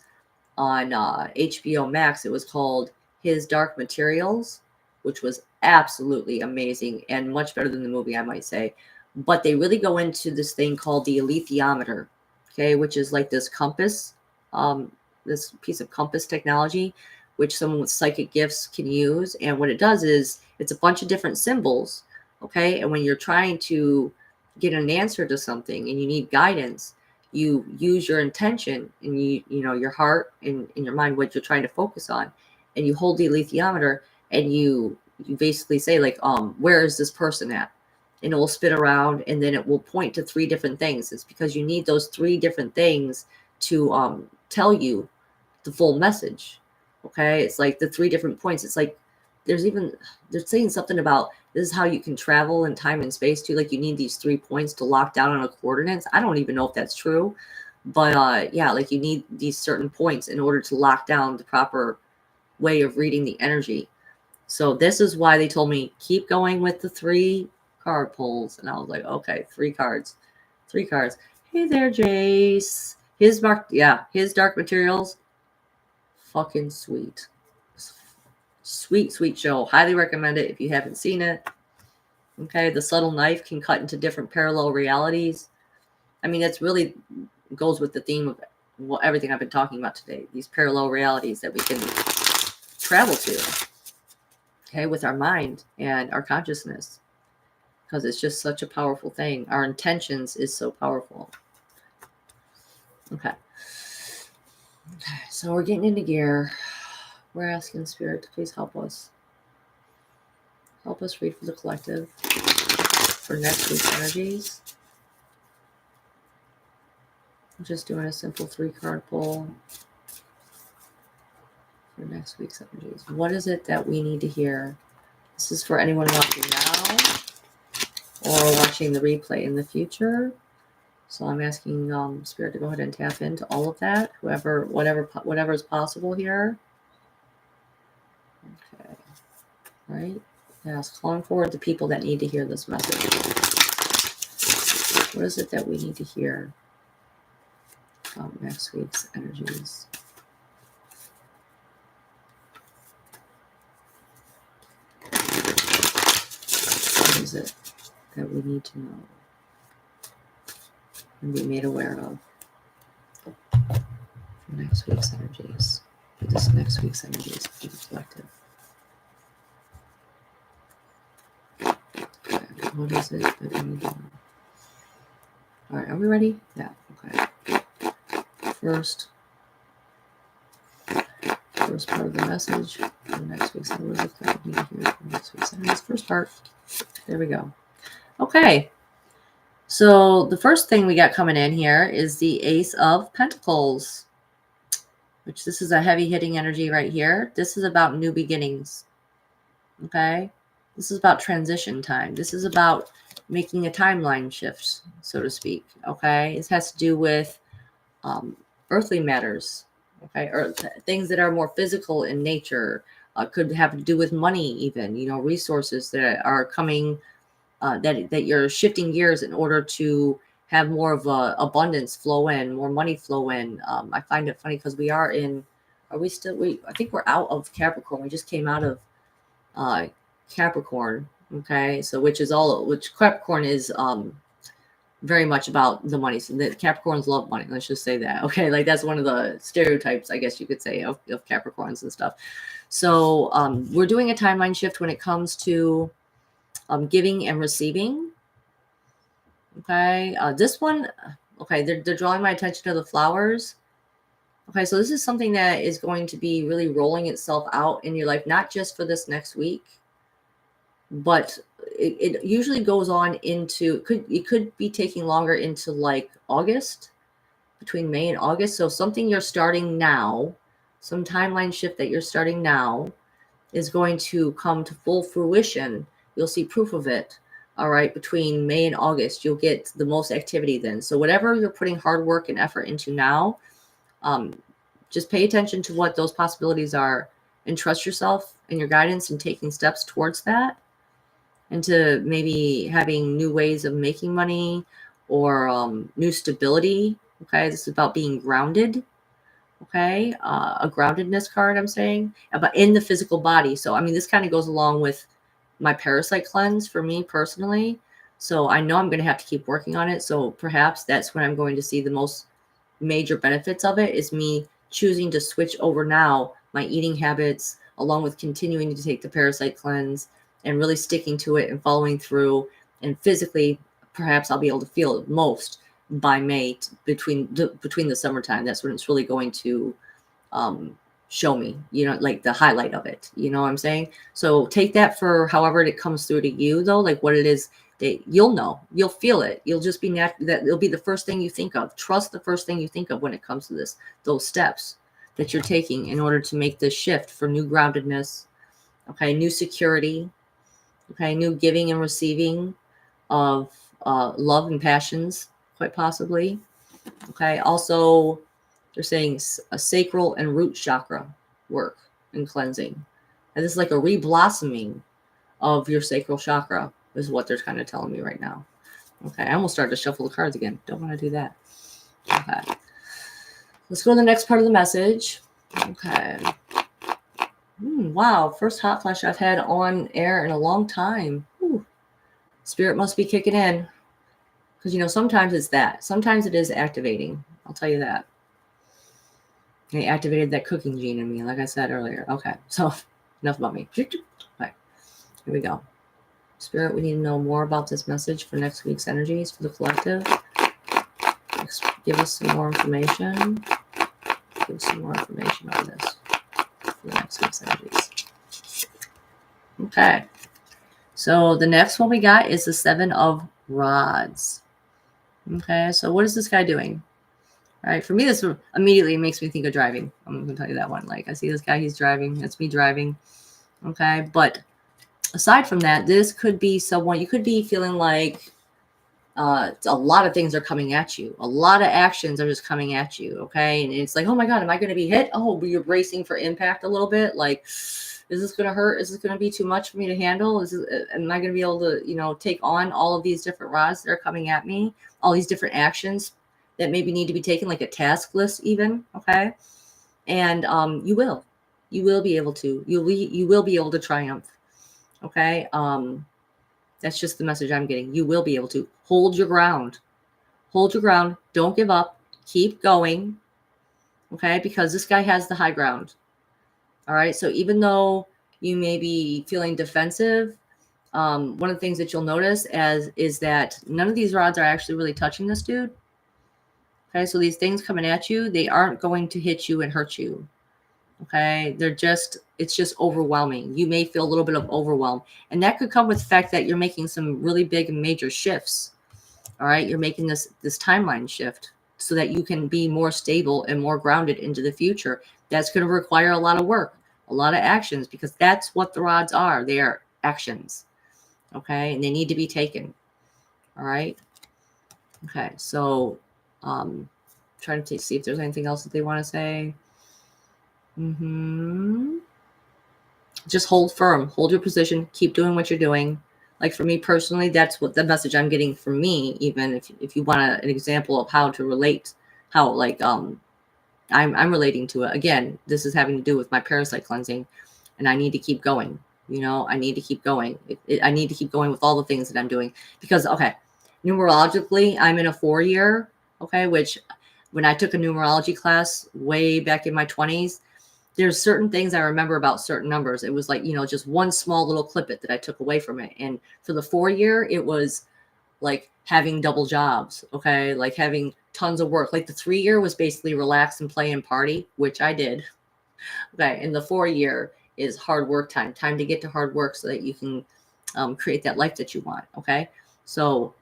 on HBO Max. It was called His Dark Materials, which was absolutely amazing and much better than the movie, I might say. But they really go into this thing called the alethiometer, okay, which is like this compass, this piece of compass technology, which someone with psychic gifts can use. And what it does is it's a bunch of different symbols, okay? And when you're trying to get an answer to something and you need guidance, you use your intention and your heart and your mind, what you're trying to focus on, and you hold the alethiometer and you basically say, like, where is this person at? And it will spin around and then it will point to 3 different things. It's because you need those 3 different things to tell you the full message. Okay, it's like the 3 different points. It's like they're saying something about this is how you can travel in time and space too. Like you need these 3 points to lock down on a coordinates. I don't even know if that's true, but yeah, like you need these certain points in order to lock down the proper way of reading the energy. So this is why they told me keep going with the 3 card pulls, and I was like, okay, 3 cards. Hey there, Jace. His Dark Materials, fucking sweet. Sweet show. Highly recommend it if you haven't seen it. Okay, the subtle knife can cut into different parallel realities. I mean, that's really goes with the theme of everything I've been talking about today. These parallel realities that we can travel to, okay, with our mind and our consciousness, because it's just such a powerful thing. Our intentions is so powerful. Okay, so we're getting into gear. We're asking Spirit to please help us. Help us read for the collective for next week's energies. I'm just doing a simple 3-card pull for next week's energies. What is it that we need to hear? This is for anyone watching now or watching the replay in the future. So I'm asking Spirit to go ahead and tap into all of that, whatever is possible here. Okay, right? Yes, calling forward the people that need to hear this message. What is it that we need to hear from next week's energies? What is it that we need to know and be made aware of for next week's energies? For this next week's energies for the collective. What is it that we need to know? All right, are we ready? Yeah, okay. First part of the message for next week's energies. What is it that we need to hear for next week's energies? First part. There we go. Okay. So the first thing we got coming in here is the Ace of Pentacles, which this is a heavy hitting energy right here. This is about new beginnings. Okay. This is about transition time. This is about making a timeline shift, so to speak. Okay. It has to do with earthly matters. Okay. Or things that are more physical in nature. Could have to do with money, even, resources that are coming, that you're shifting gears in order to have more of a abundance flow in, more money flow in. I find it funny because I think we're out of Capricorn. We just came out of Capricorn. Okay. So which Capricorn is very much about the money. So the Capricorns love money. Let's just say that. Okay. Like that's one of the stereotypes, I guess you could say, of Capricorns and stuff. So we're doing a timeline shift when it comes to giving and receiving. Okay. This one, okay, they're drawing my attention to the flowers. Okay. So this is something that is going to be really rolling itself out in your life, not just for this next week, but it usually goes on into, it could be taking longer into like August, between May and August. So something you're starting now, some timeline shift that you're starting now is going to come to full fruition. You'll see proof of it. All right. Between May and August, you'll get the most activity then. So whatever you're putting hard work and effort into now, just pay attention to what those possibilities are and trust yourself and your guidance and taking steps towards that, into maybe having new ways of making money or new stability. Okay. This is about being grounded. Okay. A groundedness card, I'm saying, but in the physical body. So, I mean, this kind of goes along with my parasite cleanse for me personally. So I know I'm going to have to keep working on it. So perhaps that's when I'm going to see the most major benefits of it, is me choosing to switch over now my eating habits, along with continuing to take the parasite cleanse and really sticking to it and following through. And physically, perhaps I'll be able to feel it most by May, between the summertime. That's when it's really going to show me, like the highlight of it. You know what I'm saying? So take that for however it comes through to you, though, like what it is that you'll know, you'll feel it. You'll just be that it'll be the first thing you think of. Trust the first thing you think of when it comes to those steps that you're taking in order to make this shift for new groundedness. Okay. New security. Okay. New giving and receiving of love and passions, quite possibly. Okay. Also, they're saying a sacral and root chakra work and cleansing. And this is like a reblossoming of your sacral chakra, is what they're kind of telling me right now. Okay. I almost started to shuffle the cards again. Don't want to do that. Okay. Let's go to the next part of the message. Okay. Wow. First hot flash I've had on air in a long time. Ooh. Spirit must be kicking in. Because, sometimes it's that. Sometimes it is activating. I'll tell you that. They activated that cooking gene in me, like I said earlier. Okay, so enough about me. Okay, here we go. Spirit, we need to know more about this message for next week's energies for the collective. Give us some more information. Give us some more information on this for the next week's energies. Okay, so the next one we got is the 7 of Rods. Okay, so what is this guy doing? All right, for me, this immediately makes me think of driving. I'm going to tell you that one. Like, I see this guy, he's driving. That's me driving. Okay, but aside from that, this could be someone, you could be feeling like a lot of things are coming at you. A lot of actions are just coming at you, okay? And it's like, oh my God, am I going to be hit? Oh, you're bracing for impact a little bit. Like, is this going to hurt? Is this going to be too much for me to handle? Am I going to be able to, take on all of these different rods that are coming at me? All these different actions that maybe need to be taken, like a task list even, okay? And you will be able to. You will be able to triumph, okay? That's just the message I'm getting. You will be able to. Hold your ground. Hold your ground. Don't give up. Keep going, okay? Because this guy has the high ground, all right? So even though you may be feeling defensive, one of the things that you'll notice is that none of these rods are actually really touching this dude. Okay, so these things coming at you, they aren't going to hit you and hurt you. Okay. It's just overwhelming. You may feel a little bit of overwhelm. And that could come with the fact that you're making some really big and major shifts. All right. You're making this timeline shift so that you can be more stable and more grounded into the future. That's going to require a lot of work, a lot of actions, because that's what the rods are. They are actions. Okay. And they need to be taken. All right. Okay. So, trying to see if there's anything else that they want to say. Just hold firm, hold your position, keep doing what you're doing. Like for me personally, that's what the message I'm getting from me. Even if you want an example of how to relate, how like I'm relating to it. Again, this is having to do with my parasite cleansing, and I need to keep going. You know, I need to keep going. I need to keep going with all the things that I'm doing because okay, numerologically, I'm in a 4-year. Okay, which when I took a numerology class way back in my 20s, there's certain things I remember about certain numbers. It was like, you know, just one small little clip that I took away from it. And for the 4-year, it was like having double jobs. Okay. Like having tons of work. Like the 3-year was basically relax and play and party, which I did. Okay. And the 4-year is hard work time to get to hard work so that you can create that life that you want. Okay. So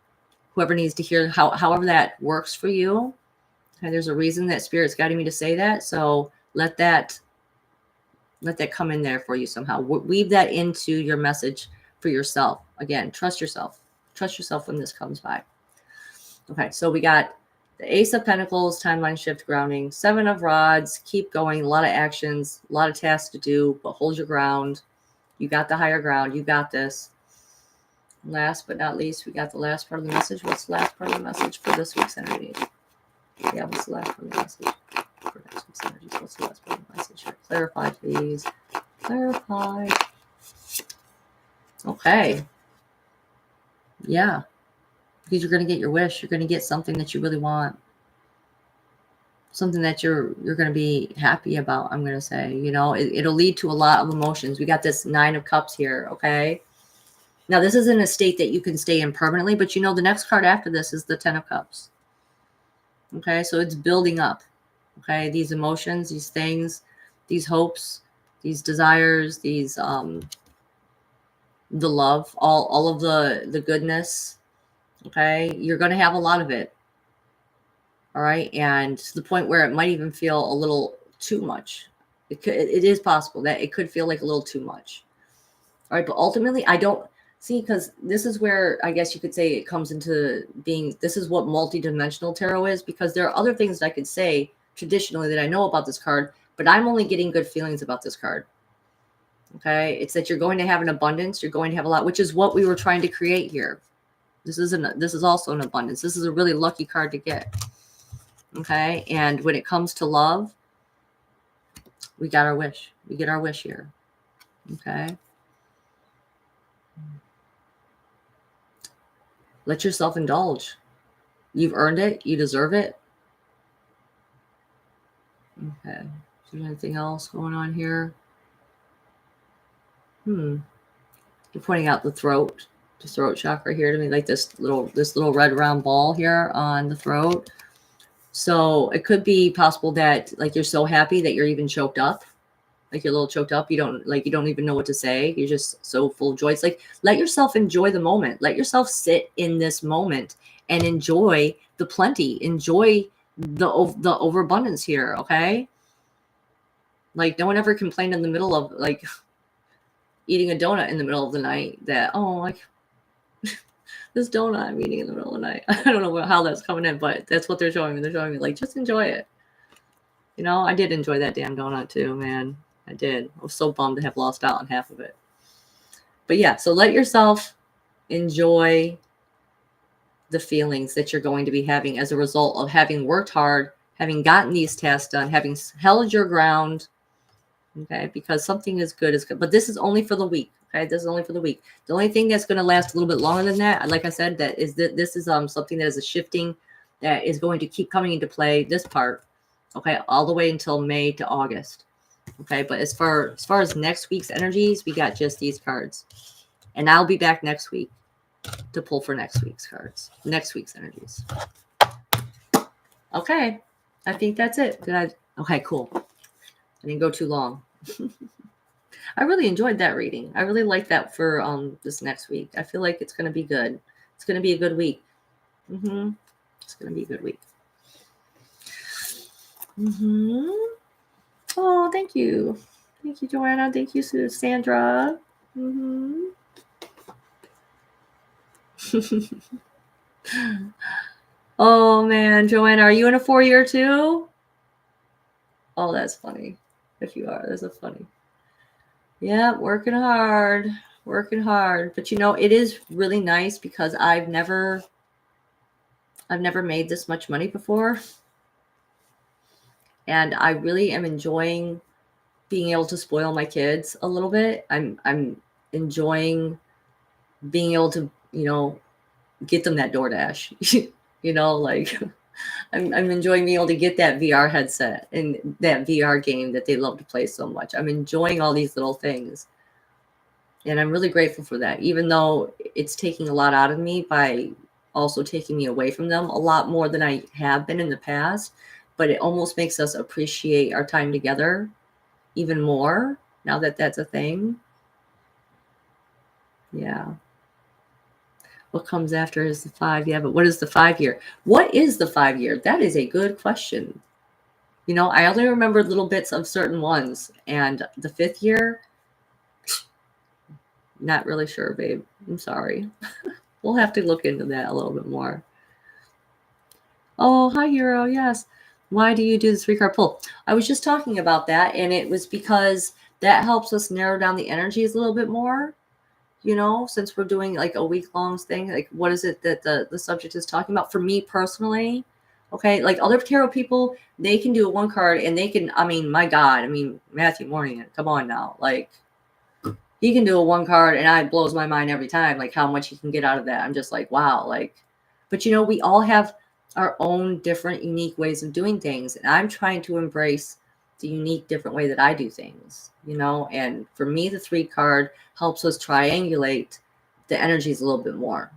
whoever needs to hear however that works for you. Okay, there's a reason that Spirit's guiding me to say that. So let that come in there for you somehow. Weave that into your message for yourself. Again, trust yourself. Trust yourself when this comes by. Okay, so we got the Ace of Pentacles, timeline shift, grounding, 7 of Rods, keep going, a lot of actions, a lot of tasks to do, but hold your ground. You got the higher ground. You got this. Last but not least, we got the last part of the message. What's the last part of the message for this week's energy? Yeah, what's the last part of the message? For next week's energies. What's the last part of the message? Clarify, please. Clarify. Okay. Yeah. Because you're going to get your wish. You're going to get something that you really want. Something that you're going to be happy about, I'm going to say. You know, it'll lead to a lot of emotions. We got this 9 of Cups here, okay? Now, this isn't a state that you can stay in permanently, but you know the next card after this is the 10 of Cups. Okay, so it's building up. Okay, these emotions, these things, these hopes, these desires, these the love, all of the goodness. Okay, you're going to have a lot of it. All right, and to the point where it might even feel a little too much. It is possible that it could feel like a little too much. All right, but ultimately, I don't see, because this is where I guess you could say it comes into being. This is what multidimensional tarot is, because there are other things that I could say traditionally that I know about this card, but I'm only getting good feelings about this card. Okay, it's that you're going to have an abundance, you're going to have a lot, which is what we were trying to create here. This is also an abundance. This is a really lucky card to get. Okay, and when it comes to love, we got our wish. We get our wish here. Okay. Let yourself indulge. You've earned it. You deserve it. Okay. Is there anything else going on here? You're pointing out the throat chakra here to me, like this little red round ball here on the throat. So it could be possible that like you're so happy that you're even choked up. Like you're a little choked up. You don't even know what to say. You're just so full of joy. It's like, let yourself enjoy the moment. Let yourself sit in this moment and enjoy the plenty. Enjoy the overabundance here. Okay. Like no one ever complained in the middle of like eating a donut in the middle of the night that, oh, like this donut I'm eating in the middle of the night. I don't know how that's coming in, but that's what they're showing me. They're showing me like, just enjoy it. You know, I did enjoy that damn donut too, man. I did. I was so bummed to have lost out on half of it. But yeah, so let yourself enjoy the feelings that you're going to be having as a result of having worked hard, having gotten these tasks done, having held your ground. Okay, because something is good. But this is only for the week. Okay, this is only for the week. The only thing that's going to last a little bit longer than that, like I said, that is that this is something that is a shifting that is going to keep coming into play. This part, okay, all the way until May to August. Okay, but as far as next week's energies, we got just these cards, and I'll be back next week to pull for next week's cards, next week's energies. Okay, I think that's it. Okay, cool. didn't go too long. I really enjoyed that reading. I really like that for this next week. I feel like it's going to be good. It's going to be a good week. It's going to be a good week. Oh, thank you. Thank you, Joanna. Thank you, Sandra. Oh, man. Joanna, are you in a 4-year too? Oh, that's funny. If you are, that's a funny. Yeah, working hard. But it is really nice because I've never made this much money before. And I really am enjoying being able to spoil my kids a little bit. I'm enjoying being able to, get them that DoorDash. Like I'm enjoying being able to get that VR headset and that VR game that they love to play so much. I'm enjoying all these little things. And I'm really grateful for that, even though it's taking a lot out of me by also taking me away from them a lot more than I have been in the past. But it almost makes us appreciate our time together even more now that that's a thing. Yeah. What comes after is the 5. Yeah, but what is the 5-year? What is the 5-year? That is a good question. I only remember little bits of certain ones. And the 5th year, not really sure, babe. I'm sorry. We'll have to look into that a little bit more. Oh, hi, Hero. Yes. Why do you do the 3-card pull? I was just talking about that, and it was because that helps us narrow down the energies a little bit more. Since we're doing like a week-long thing, like what is it that the subject is talking about? For me personally, okay, like other tarot people, they can do a 1 card and they can, my God, Matthew Morning, come on now, like he can do a 1 card and it blows my mind every time, like how much he can get out of that. I'm just like, wow, like, but we all have our own different, unique ways of doing things, and I'm trying to embrace the unique, different way that I do things, and for me, the 3 card helps us triangulate the energies a little bit more,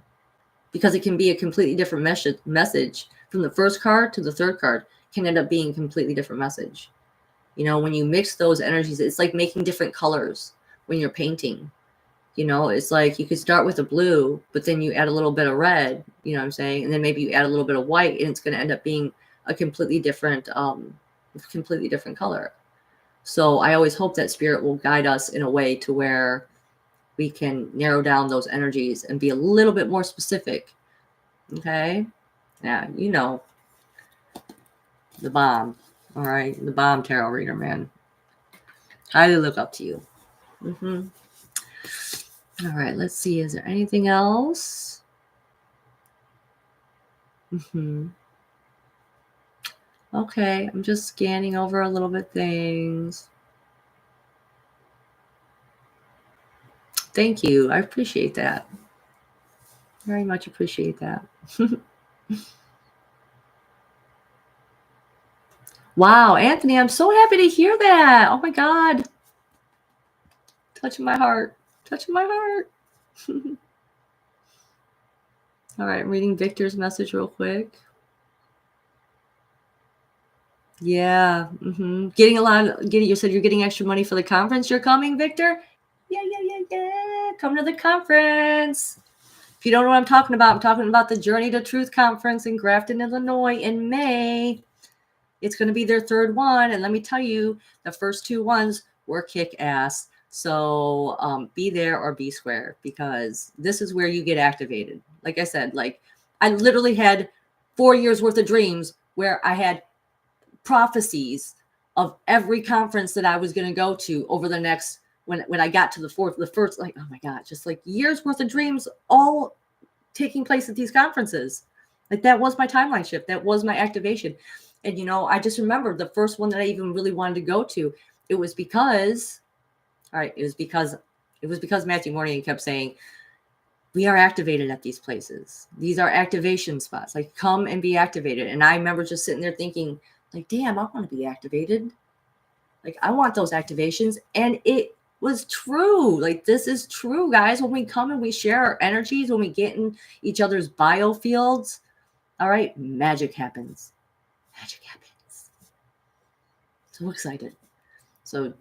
because it can be a completely different message from the 1st card to the 3rd card can end up being a completely different message. When you mix those energies, it's like making different colors when you're painting. It's like you could start with a blue, but then you add a little bit of red, you know what I'm saying? And then maybe you add a little bit of white, and it's going to end up being a completely different color. So I always hope that spirit will guide us in a way to where we can narrow down those energies and be a little bit more specific. Okay? Yeah, the bomb. All right, the bomb tarot reader, man. Highly look up to you. All right, let's see. Is there anything else? Okay, I'm just scanning over a little bit things. Thank you. I appreciate that. Very much appreciate that. Wow, Anthony, I'm so happy to hear that. Oh my God. Touching my heart. All right, I'm reading Victor's message real quick. Yeah. You said you're getting extra money for the conference you're coming, Victor? Yeah. Come to the conference. If you don't know what I'm talking about the Journey to Truth conference in Grafton, Illinois in May. It's going to be their 3rd one. And let me tell you, the first 2 ones were kick ass. So be there or be square, because this is where you get activated. Like I said, like I literally had 4 years worth of dreams where I had prophecies of every conference that I was going to go to over the next, when I got to the first, like, oh my God, just like years worth of dreams, all taking place at these conferences. Like that was my timeline shift. That was my activation. And, I just remember the first one that I even really wanted to go to. It was because Matthew Morning kept saying, we are activated at these places. These are activation spots. Like, come and be activated. And I remember just sitting there thinking, like, damn, I want to be activated. Like, I want those activations. And it was true. Like, this is true, guys. When we come and we share our energies, when we get in each other's biofields, all right, magic happens. So excited. So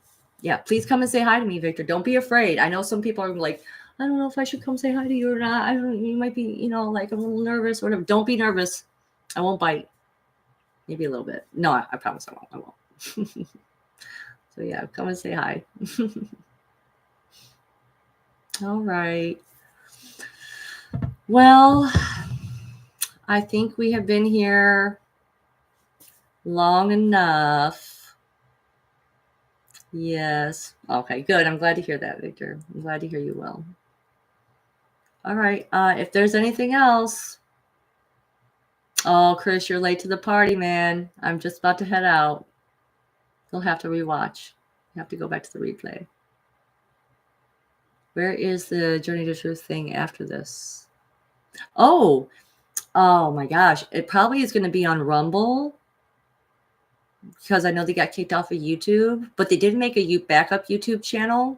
yeah, please come and say hi to me, Victor. Don't be afraid. I know some people are like, I don't know if I should come say hi to you or not. I don't, you might be, you know, like I'm a little nervous or whatever. Don't be nervous. I won't bite. Maybe a little bit. No, I promise I won't. I won't. So yeah, come and say hi. All right. Well, I think we have been here long enough. Yes. Okay, good. I'm glad to hear that, Victor. I'm glad to hear you well. All right. If there's anything else. Oh, Chris, you're late to the party, man. I'm just about to head out. You'll have to rewatch. You have to go back to the replay. Where is the Journey to Truth thing after this? Oh my gosh. It probably is going to be on Rumble because I know they got kicked off of YouTube, but they did make a backup YouTube channel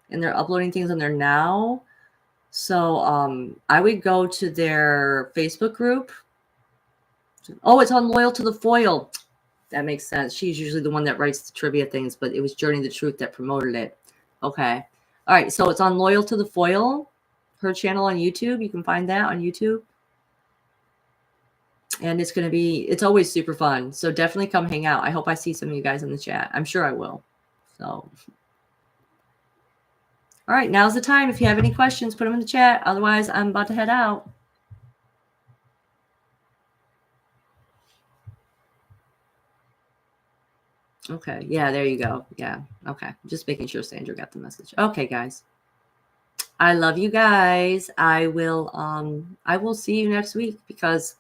and they're uploading things on there now. So I would go to their Facebook group. Oh, it's on Loyal to the Foil. That makes sense. She's usually the one that writes the trivia things, but it was Journey to Truth that promoted it. Okay. All right. So it's on Loyal to the Foil, her channel on YouTube. You can find that on YouTube. And it's always super fun. So definitely come hang out. I hope I see some of you guys in the chat. I'm sure I will. So, all right. Now's the time. If you have any questions, put them in the chat. Otherwise, I'm about to head out. Okay. Yeah, there you go. Yeah. Okay. Just making sure Sandra got the message. Okay, guys. I love you guys. I will see you next week because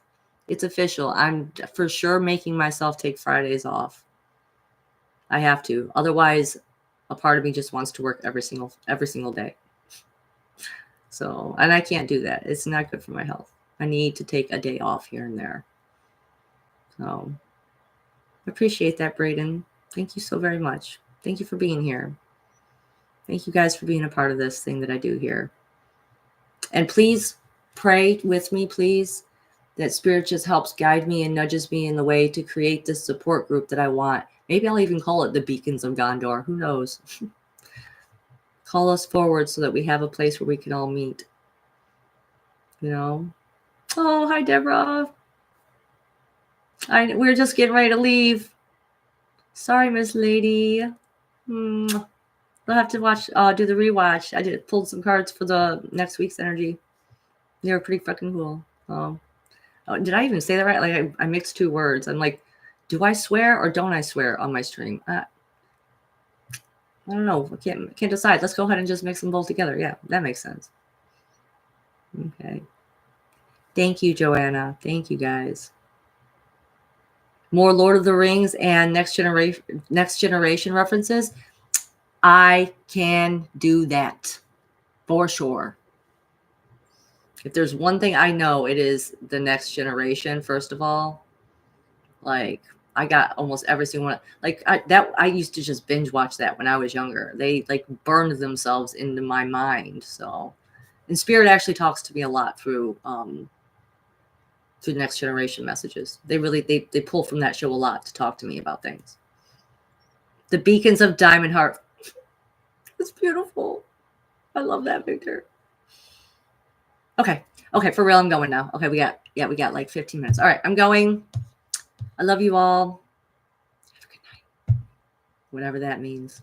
it's official. I'm for sure making myself take Fridays off. I have to. Otherwise, a part of me just wants to work every single day. So, and I can't do that. It's not good for my health. I need to take a day off here and there. So, appreciate that, Braden. Thank you so very much. Thank you for being here. Thank you guys for being a part of this thing that I do here. And please pray with me, please, that Spirit just helps guide me and nudges me in the way to create this support group that I want. Maybe I'll even call it the Beacons of Gondor. Who knows? Call us forward so that we have a place where we can all meet. You know? Oh, hi, Deborah. We're just getting ready to leave. Sorry, Miss Lady. We'll have to do the rewatch. I pulled some cards for the next week's energy. They were pretty fucking cool. Oh, did I even say that right? Like I mixed two words. I'm like, do I swear or don't I swear on my stream? I don't know. I can't decide. Let's go ahead and just mix them both together. Yeah, that makes sense. Okay. Thank you, Joanna. Thank you, guys. More Lord of the Rings and Next Generation references. I can do that for sure. If there's one thing I know, it is the Next Generation. First of all, like I got almost every single one. Like I used to just binge watch that when I was younger. They like burned themselves into my mind. So, and Spirit actually talks to me a lot through Next Generation messages. They really they pull from that show a lot to talk to me about things. The Beacons of Diamond Heart. It's beautiful. I love that, Victor. Okay, for real, I'm going now. Okay, we got like 15 minutes. All right, I'm going. I love you all. Have a good night. Whatever that means.